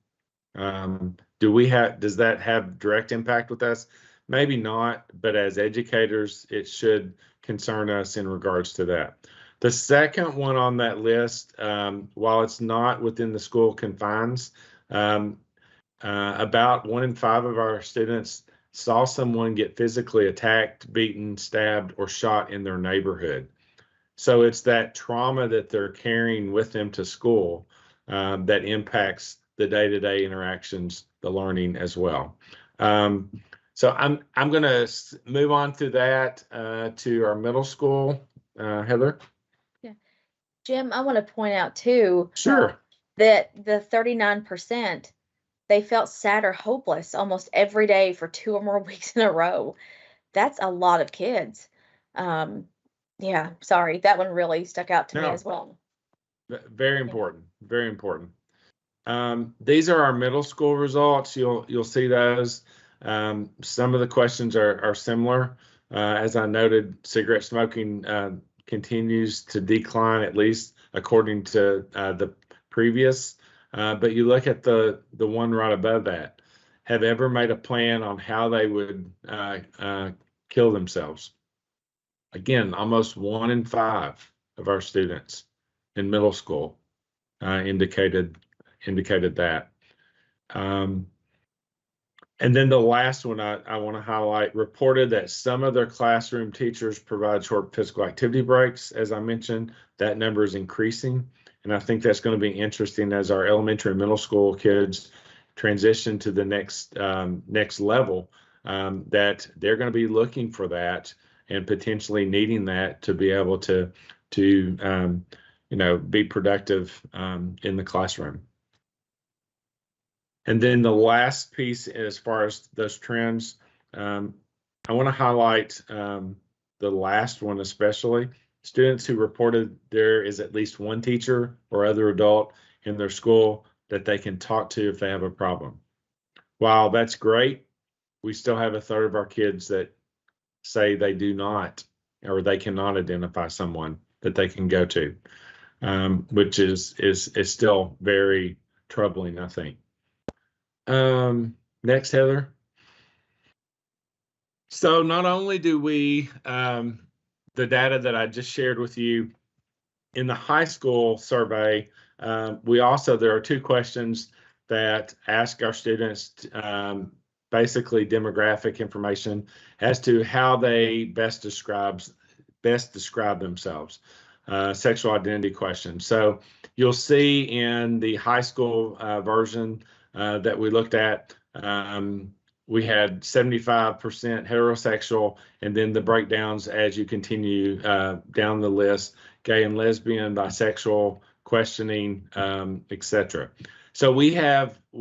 Does that have direct impact with us? Maybe not, but as educators, it should concern us in regards to that. The second one on that list, while it's not within the school confines, about 1 in 5 of our students saw someone get physically attacked, beaten, stabbed, or shot in their neighborhood. So it's that trauma that they're carrying with them to school that impacts the day-to-day interactions, the learning as well. So I'm going to move on to that to our middle school. Heather? Yeah. Jim, I want to point out too. Sure. That the 39%, they felt sad or hopeless almost every day for 2 or more weeks in a row. That's a lot of kids. Yeah, sorry, that one really stuck out to me as well. Very important. Very important. These are our middle school results. You'll see those. Some of the questions are similar. As I noted, cigarette smoking continues to decline, at least according to the previous. But you look at the one right above that. Have ever made a plan on how they would kill themselves? Again, almost 1 in 5 of our students in middle school indicated that. And then the last one I want to highlight reported that some of their classroom teachers provide short physical activity breaks. As I mentioned, that number is increasing. And I think that's going to be interesting as our elementary and middle school kids transition to the next level, that they're going to be looking for that and potentially needing that to be able to be productive in the classroom. And then the last piece, as far as those trends, I want to highlight the last one especially. Students who reported there is at least one teacher or other adult in their school that they can talk to if they have a problem. While that's great, we still have a third of our kids that say they do not, or they cannot identify someone that they can go to, which is still very troubling, I think. Next, Heather. So not only do we, the data that I just shared with you in the high school survey, there are 2 questions that ask our students basically demographic information as to how they best describe themselves, sexual identity questions. So you'll see in the high school version that we looked at, we had 75% heterosexual, and then the breakdowns as you continue down the list: gay and lesbian, bisexual, questioning, etc. So we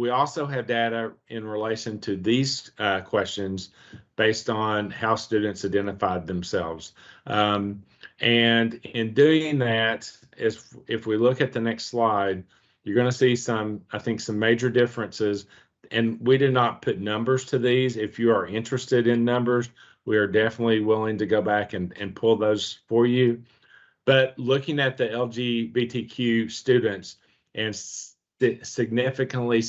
also have data in relation to these questions based on how students identified themselves. And in doing that, if we look at the next slide, you're going to see some major differences. And we did not put numbers to these. If you are interested in numbers, we are definitely willing to go back and pull those for you. But looking at the LGBTQ students and significantly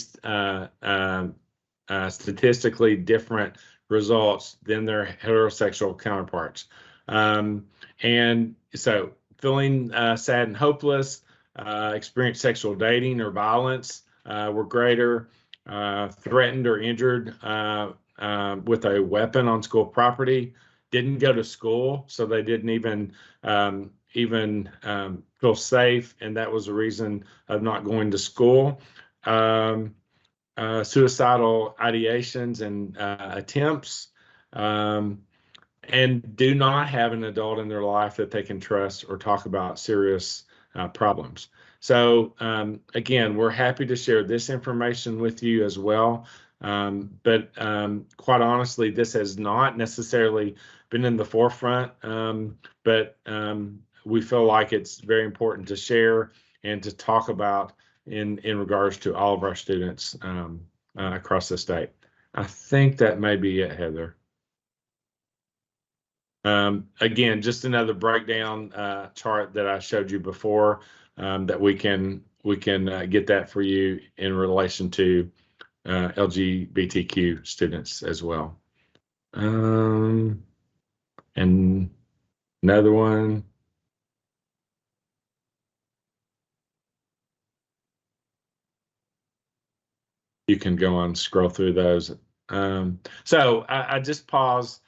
statistically different results than their heterosexual counterparts. And so feeling sad and hopeless, experienced sexual dating or violence were greater, threatened or injured with a weapon on school property, didn't go to school, so they didn't even feel safe, and that was a reason of not going to school. Suicidal ideations and attempts, and do not have an adult in their life that they can trust or talk about serious problems. So again, we're happy to share this information with you as well. But quite honestly, this has not necessarily been in the forefront, but we feel like it's very important to share and to talk about in regards to all of our students across the state. I think that may be it, Heather. Again, just another breakdown chart that I showed you before, that we can get that for you in relation to LGBTQ students as well. And another one. you can go on and scroll through those. So I just pause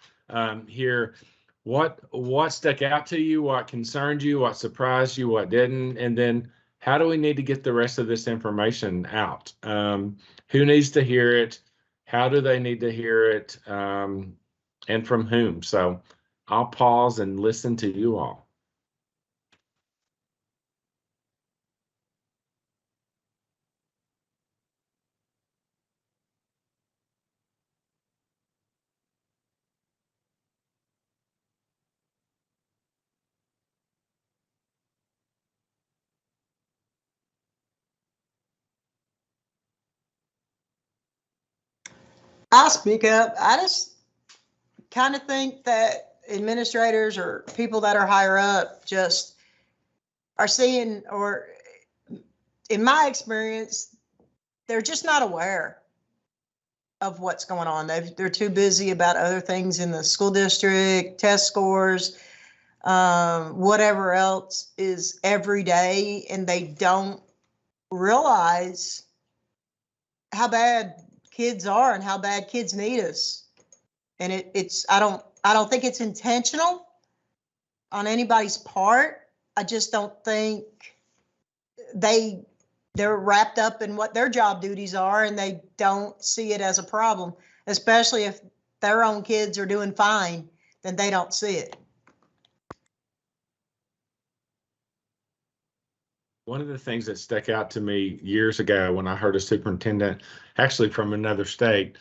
here. What stuck out to you? What concerned you? What surprised you? What didn't? And then how do we need to get the rest of this information out? Who needs to hear it? How do they need to hear it? And from whom? So I'll pause and listen to you all. I'll speak up. I just kind of think that administrators or people that are higher up just are seeing, or in my experience, they're just not aware of what's going on. They're too busy about other things in the school district, test scores, whatever else is every day, and they don't realize how bad kids are and how bad kids need us. And I don't think it's intentional on anybody's part. I just don't think they're wrapped up in what their job duties are, and they don't see it as a problem, especially if their own kids are doing fine, then they don't see it. One of the things that stuck out to me years ago when I heard a superintendent, actually from another state,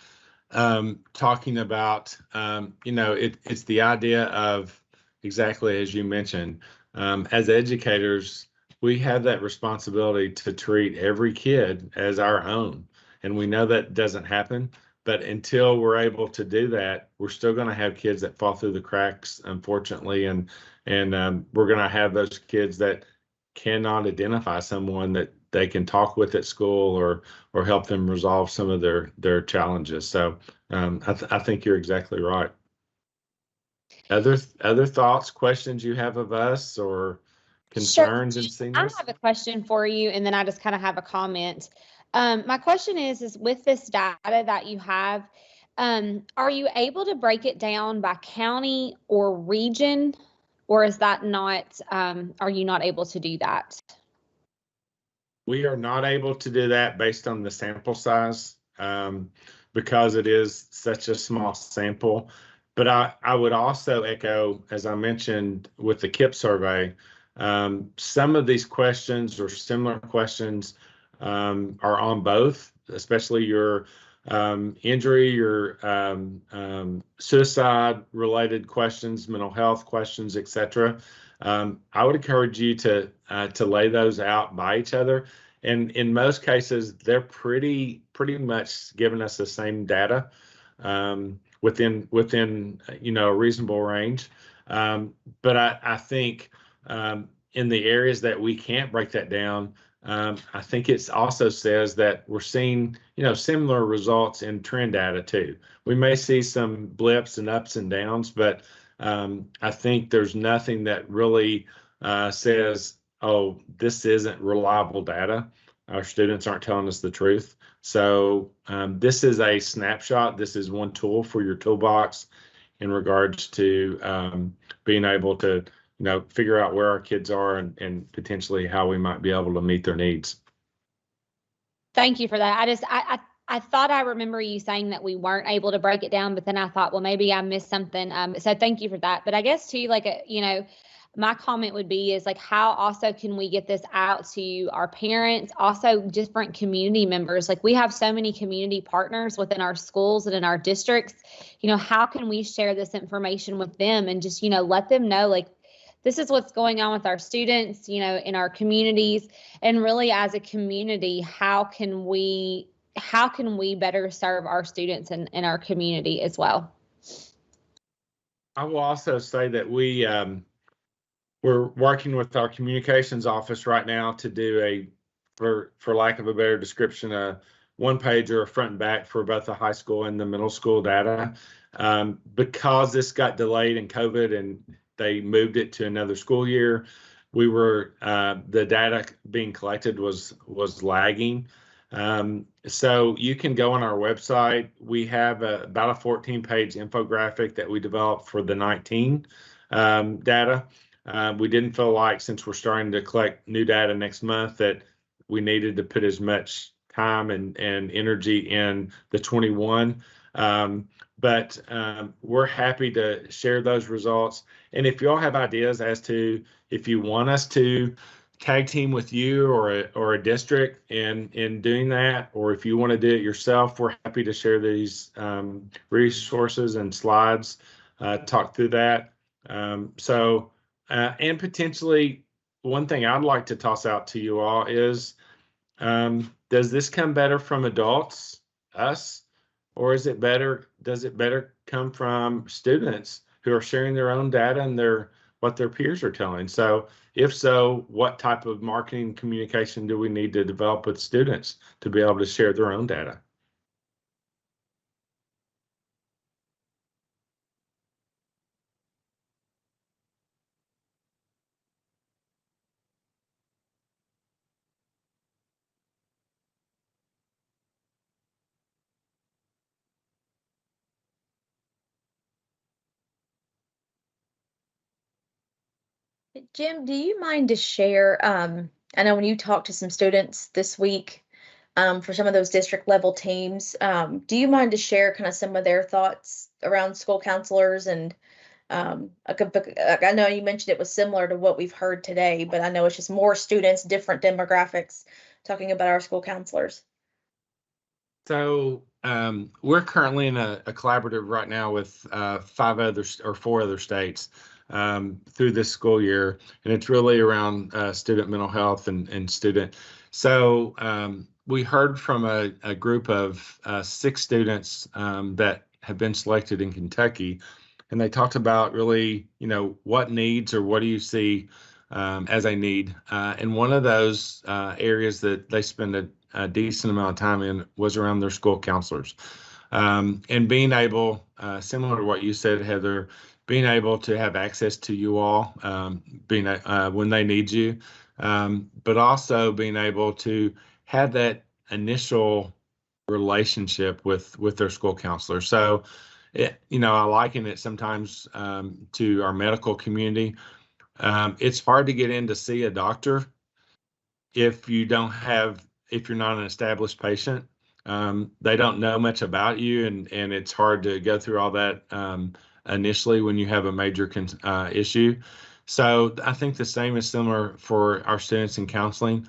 talking about, it's the idea of exactly as you mentioned, as educators, we have that responsibility to treat every kid as our own. And we know that doesn't happen, but until we're able to do that, we're still going to have kids that fall through the cracks, unfortunately. And we're going to have those kids that cannot identify someone that they can talk with at school or help them resolve some of their challenges. So I think you're exactly right. Other thoughts, questions you have of us or concerns and seeing this? I have a question for you, and then I just kind of have a comment. My question is with this data that you have, are you able to break it down by county or region, or is that not, are you not able to do that? We are not able to do that based on the sample size because it is such a small sample. But I would also echo, as I mentioned with the KIPP survey, some of these questions or similar questions are on both, especially your injury, your suicide-related questions, mental health questions, etc. I would encourage you to lay those out by each other. And in most cases, they're pretty much giving us the same data within a reasonable range. But I think in the areas that we can't break that down, I think it also says that we're seeing, similar results in trend data too. We may see some blips and ups and downs, but I think there's nothing that really says, oh, this isn't reliable data. Our students aren't telling us the truth. So this is a snapshot. This is one tool for your toolbox in regards to being able to figure out where our kids are and potentially how we might be able to meet their needs. Thank you for that. I thought I remember you saying that we weren't able to break it down, but then I thought, well, maybe I missed something. So thank you for that. But I guess too, my comment would be is how also can we get this out to our parents, also different community members? We have so many community partners within our schools and in our districts. How can we share this information with them and just, let them know, this is what's going on with our students, in our communities, and really as a community, how can we better serve our students in our community as well? I will also say that we're working with our communications office right now to do for lack of a better description, a one page or a front and back for both the high school and the middle school data. Because this got delayed in COVID and they moved it to another school year, the data being collected was lagging. So you can go on our website. We have about a 14-page infographic that we developed for the 19 data. We didn't feel like, since we're starting to collect new data next month, that we needed to put as much time and energy in the 21. But we're happy to share those results. And if you all have ideas as to if you want us to tag team with you or a district in doing that, or if you want to do it yourself, we're happy to share these resources and slides, talk through that. And potentially, one thing I'd like to toss out to you all is, does this come better from adults, us, or does it better come from students who are sharing their own data and what their peers are telling? So if so, what type of marketing communication do we need to develop with students to be able to share their own data? Jim, do you mind to share? I know when you talked to some students this week, for some of those district level teams, do you mind to share kind of some of their thoughts around school counselors? And I know you mentioned it was similar to what we've heard today, but I know it's just more students, different demographics, talking about our school counselors. So we're currently in a collaborative right now with 4 other states through this school year, and it's really around student mental health and student. So we heard from a group of 6 students that have been selected in Kentucky, and they talked about really, what needs or what do you see as a need. And one of those areas that they spend a decent amount of time in was around their school counselors. And being able, similar to what you said, Heather, being able to have access to you all, when they need you, but also being able to have that initial relationship with their school counselor. So, I liken it sometimes to our medical community. It's hard to get in to see a doctor if you're not an established patient. They don't know much about you, and it's hard to go through all that initially when you have a major issue. So I think the same is similar for our students in counseling.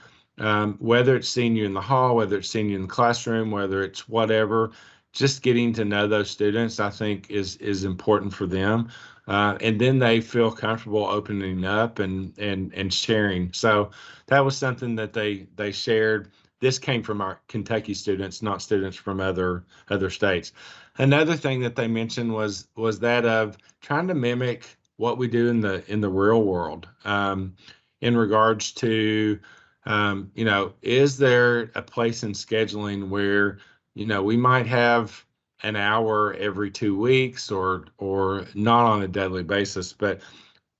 Whether it's seeing you in the hall, whether it's seeing you in the classroom, whether it's whatever, just getting to know those students, I think is important for them. And then they feel comfortable opening up and sharing. So that was something that they shared. This came from our Kentucky students, not students from other states. Another thing that they mentioned was that of trying to mimic what we do in the real world, in regards to, is there a place in scheduling where, we might have an hour every 2 weeks or not on a daily basis, but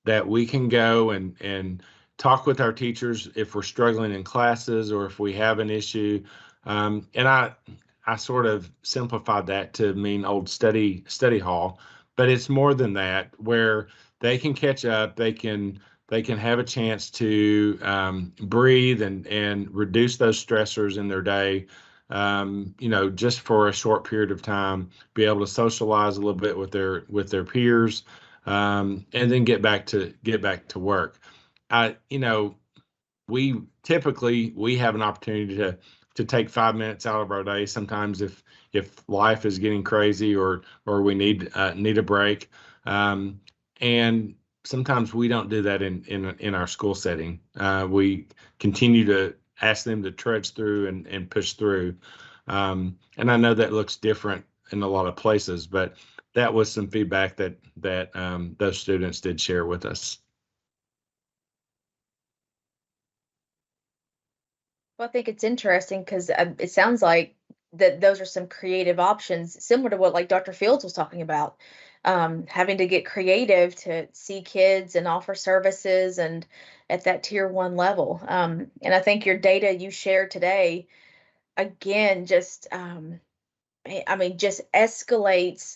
that we can go and talk with our teachers if we're struggling in classes or if we have an issue. And I sort of simplified that to mean old study hall, but it's more than that, where they can catch up, they can have a chance to breathe and reduce those stressors in their day. Just for a short period of time, be able to socialize a little bit with their peers, and then get back to work. We typically have an opportunity to take 5 minutes out of our day. Sometimes if life is getting crazy or we need a break, and sometimes we don't do that in our school setting. We continue to ask them to trudge through and push through. And I know that looks different in a lot of places, but that was some feedback that those students did share with us. Well, I think it's interesting because it sounds like that those are some creative options, similar to what like Dr. Fields was talking about, having to get creative to see kids and offer services and at that tier 1 level. And I think your data you shared today again, just I mean, just escalates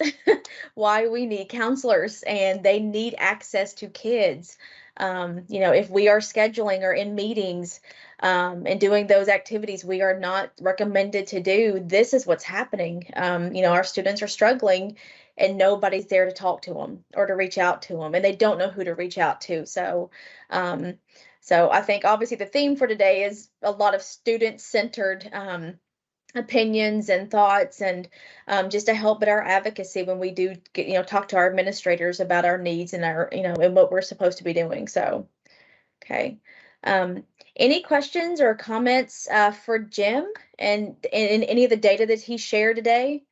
why we need counselors, and they need access to kids. You know, if we are scheduling or in meetings and doing those activities we are not recommended to do, this is what's happening. You know, our students are struggling and nobody's there to talk to them or to reach out to them, and they don't know who to reach out to. So I think obviously the theme for today is a lot of student-centered opinions and thoughts, and just to help with our advocacy when we do get, you know, talk to our administrators about our needs and our, you know, and what we're supposed to be doing. So, okay. Any questions or comments for Jim and in any of the data that he shared today?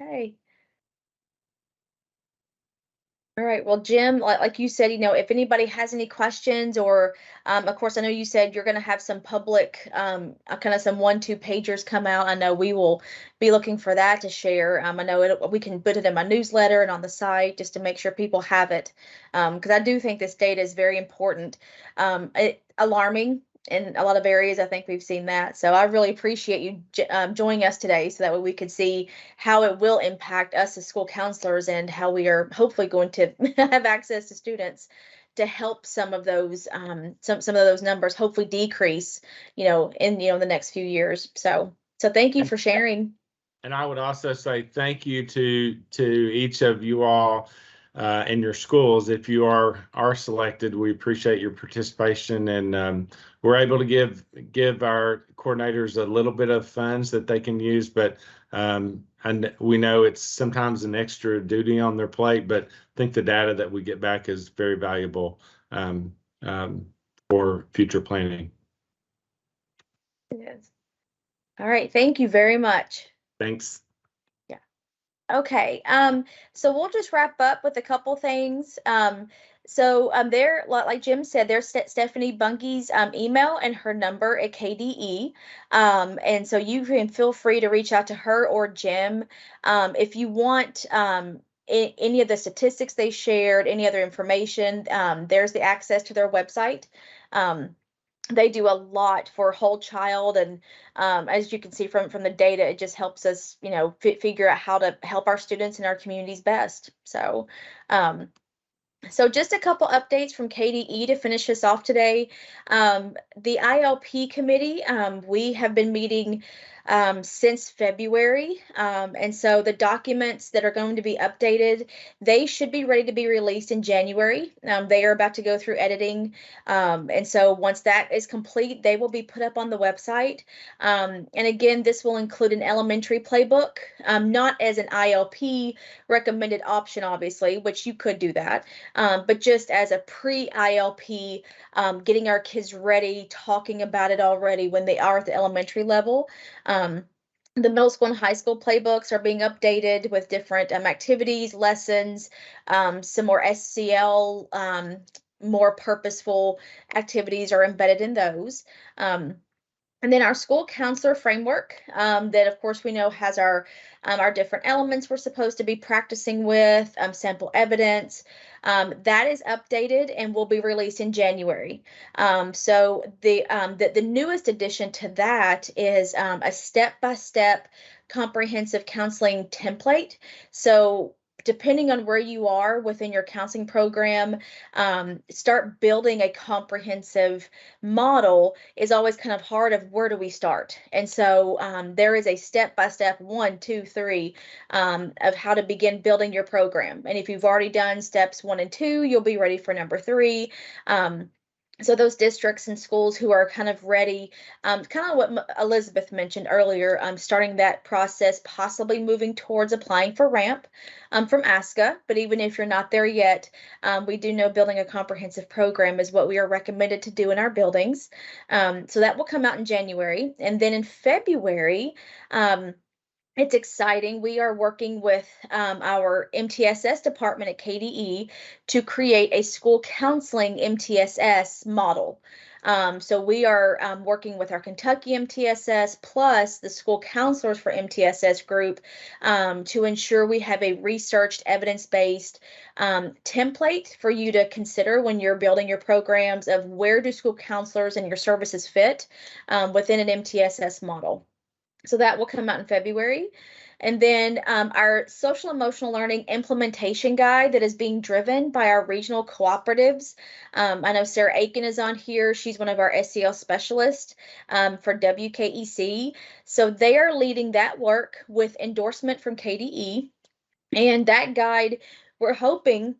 Okay. All right. Well, Jim, like you said, you know, if anybody has any questions or, of course, I know you said you're going to have some public, kind of some 1-2 pagers come out. I know we will be looking for that to share. I know we can put it in my newsletter and on the site just to make sure people have it. Because I do think this data is very important. Alarming in a lot of areas. I think we've seen that. So I really appreciate you joining us today so that way we could see how it will impact us as school counselors and how we are hopefully going to have access to students to help some of those some of those numbers hopefully decrease, you know, in, you know, the next few years. So thank you for sharing. And I would also say thank you to each of you all in your schools. If you are selected, we appreciate your participation, and we're able to give our coordinators a little bit of funds that they can use, but and we know it's sometimes an extra duty on their plate, but I think the data that we get back is very valuable for future planning. Yes. All right. Thank you very much. Thanks. Yeah. Okay. So we'll just wrap up with a couple things. There, like Jim said, there's Stephanie Bunge's email and her number at KDE. And so you can feel free to reach out to her or Jim if you want any of the statistics they shared, any other information. There's the access to their website. They do a lot for whole child, and as you can see from the data, it just helps us, you know, figure out how to help our students and our communities best. So just a couple updates from KDE to finish us off today. The ILP committee, we have been meeting since February. And so the documents that are going to be updated, they should be ready to be released in January. They are about to go through editing. And so once that is complete, they will be put up on the website. And again, this will include an elementary playbook, not as an ILP recommended option, obviously, which you could do that, but just as a pre-ILP, getting our kids ready, talking about it already when they are at the elementary level. The middle school and high school playbooks are being updated with different activities, lessons, some more SCL, more purposeful activities are embedded in those. And then our school counselor framework, that of course we know has our different elements we're supposed to be practicing with, sample evidence. That is updated and will be released in January. So the newest addition to that is a step-by-step comprehensive counseling template. So depending on where you are within your counseling program, start building a comprehensive model is always kind of hard of where do we start. And so there is a step-by-step 1, 2, 3 of how to begin building your program. And if you've already done steps 1 and 2, you'll be ready for number 3. So those districts and schools who are kind of ready, kind of what Elizabeth mentioned earlier, starting that process, possibly moving towards applying for RAMP from ASCA. But even if you're not there yet, we do know building a comprehensive program is what we are recommended to do in our buildings. So that will come out in January. And then in February, it's exciting. We are working with our MTSS department at KDE to create a school counseling MTSS model. So we are working with our Kentucky MTSS plus the school counselors for MTSS group to ensure we have a researched, evidence-based template for you to consider when you're building your programs of where do school counselors and your services fit within an MTSS model. So that will come out in February. And then our social emotional learning implementation guide that is being driven by our regional cooperatives. I know Sarah Aiken is on here. She's one of our SEL specialists for WKEC. So they are leading that work with endorsement from KDE. And that guide, we're hoping,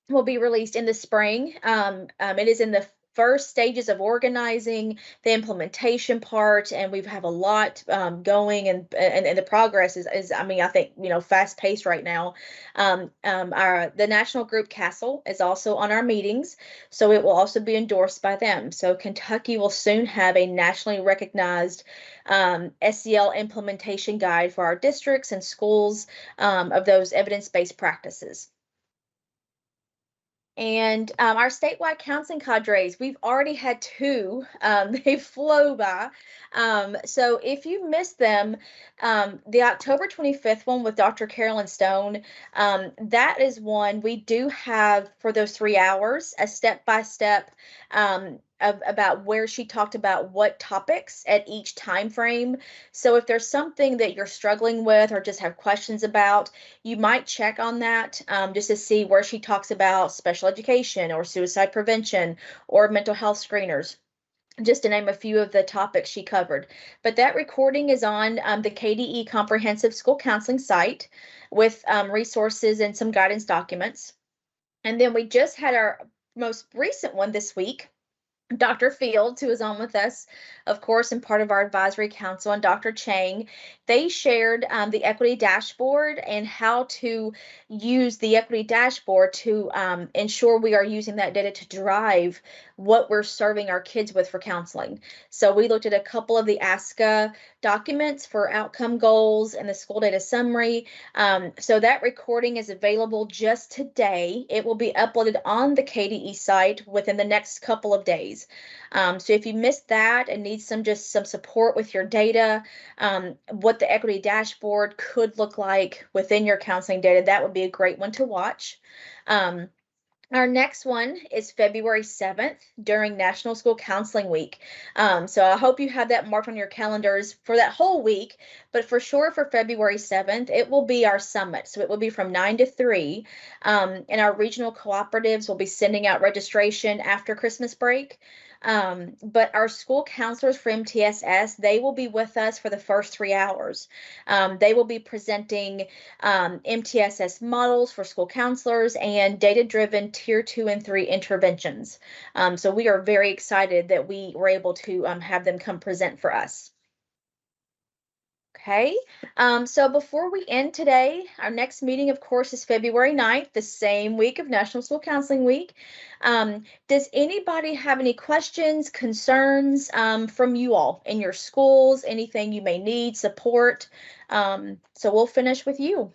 will be released in the spring. It is in the first stages of organizing the implementation part, and we have a lot going, and the progress is I mean, I think, fast paced right now. The national group CASEL is also on our meetings, so it will also be endorsed by them. So Kentucky will soon have a nationally recognized SEL implementation guide for our districts and schools of those evidence-based practices. And our statewide counseling cadres, we've already had two. They flow by. So if you missed them, the October 25th one with Dr. Carolyn Stone, that is one we do have for those 3 hours, a step-by-step about where she talked about what topics at each time frame. So if there's something that you're struggling with or just have questions about, you might check on that just to see where she talks about special education or suicide prevention or mental health screeners, just to name a few of the topics she covered. But that recording is on the KDE Comprehensive School Counseling site with resources and some guidance documents. And then we just had our most recent one this week. Dr. Fields, who is on with us, of course, and part of our advisory council, and Dr. Chang, they shared the equity dashboard and how to use the equity dashboard to ensure we are using that data to drive what we're serving our kids with for counseling. So we looked at a couple of the ASCA documents for outcome goals and the school data summary. So that recording is available just today. It will be uploaded on the KDE site within the next couple of days. So if you missed that and need some support with your data, what the equity dashboard could look like within your counseling data, that would be a great one to watch. Our next one is February 7th during National School Counseling Week. So I hope you have that marked on your calendars for that whole week, but for sure for February 7th, it will be our summit. So it will be from 9 to 3, and our regional cooperatives will be sending out registration after Christmas break. But our school counselors for MTSS, they will be with us for the first 3 hours. They will be presenting MTSS models for school counselors and data-driven tier 2 and 3 interventions. So we are very excited that we were able to have them come present for us. Okay, so before we end today, our next meeting, of course, is February 9th, the same week of National School Counseling Week. Does anybody have any questions, concerns from you all in your schools, anything you may need, support? So we'll finish with you.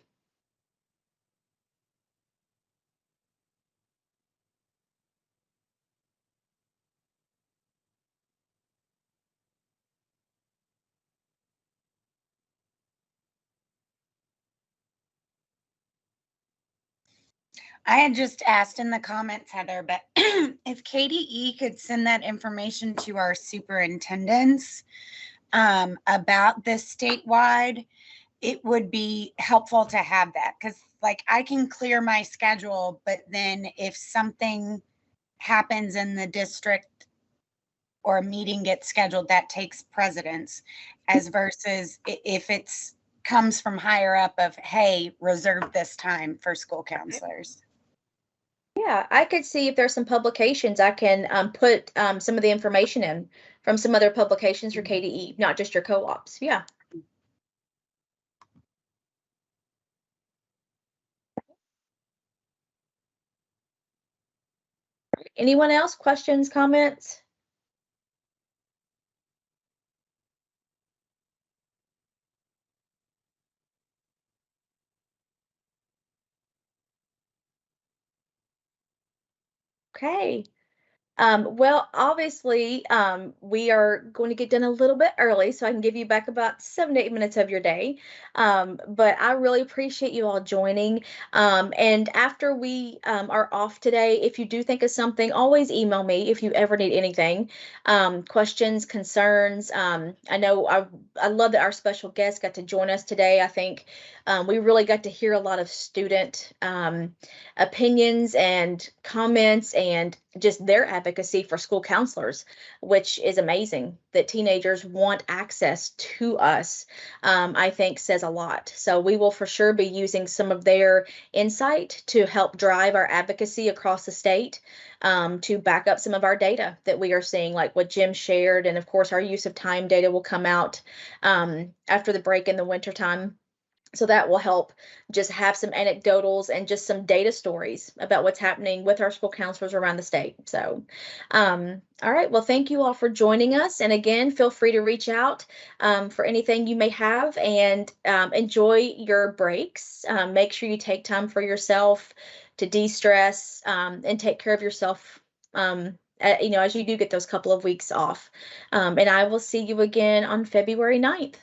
I had just asked in the comments, Heather, but if KDE could send that information to our superintendents about this statewide, it would be helpful to have that, because like I can clear my schedule, but then if something happens in the district or a meeting gets scheduled, that takes precedence, as versus if it's comes from higher up of, hey, reserve this time for school counselors. Yeah, I could see if there's some publications I can put some of the information in from some other publications for KDE, not just your co-ops. Yeah. Anyone else? Questions, comments? Okay. Well, obviously, we are going to get done a little bit early, so I can give you back about 7 to 8 minutes of your day. But I really appreciate you all joining. And after we are off today, if you do think of something, always email me if you ever need anything, questions, concerns. I know I love that our special guest got to join us today. I think we really got to hear a lot of student opinions and comments and just their advocacy for school counselors, which is amazing that teenagers want access to us. I think says a lot. So we will for sure be using some of their insight to help drive our advocacy across the state, to back up some of our data that we are seeing, like what Jim shared. And of course, our use of time data will come out after the break in the wintertime. So that will help just have some anecdotals and just some data stories about what's happening with our school counselors around the state. So, all right. Well, thank you all for joining us. And again, feel free to reach out for anything you may have, and enjoy your breaks. Make sure you take time for yourself to de-stress and take care of yourself. As you do get those couple of weeks off. And I will see you again on February 9th.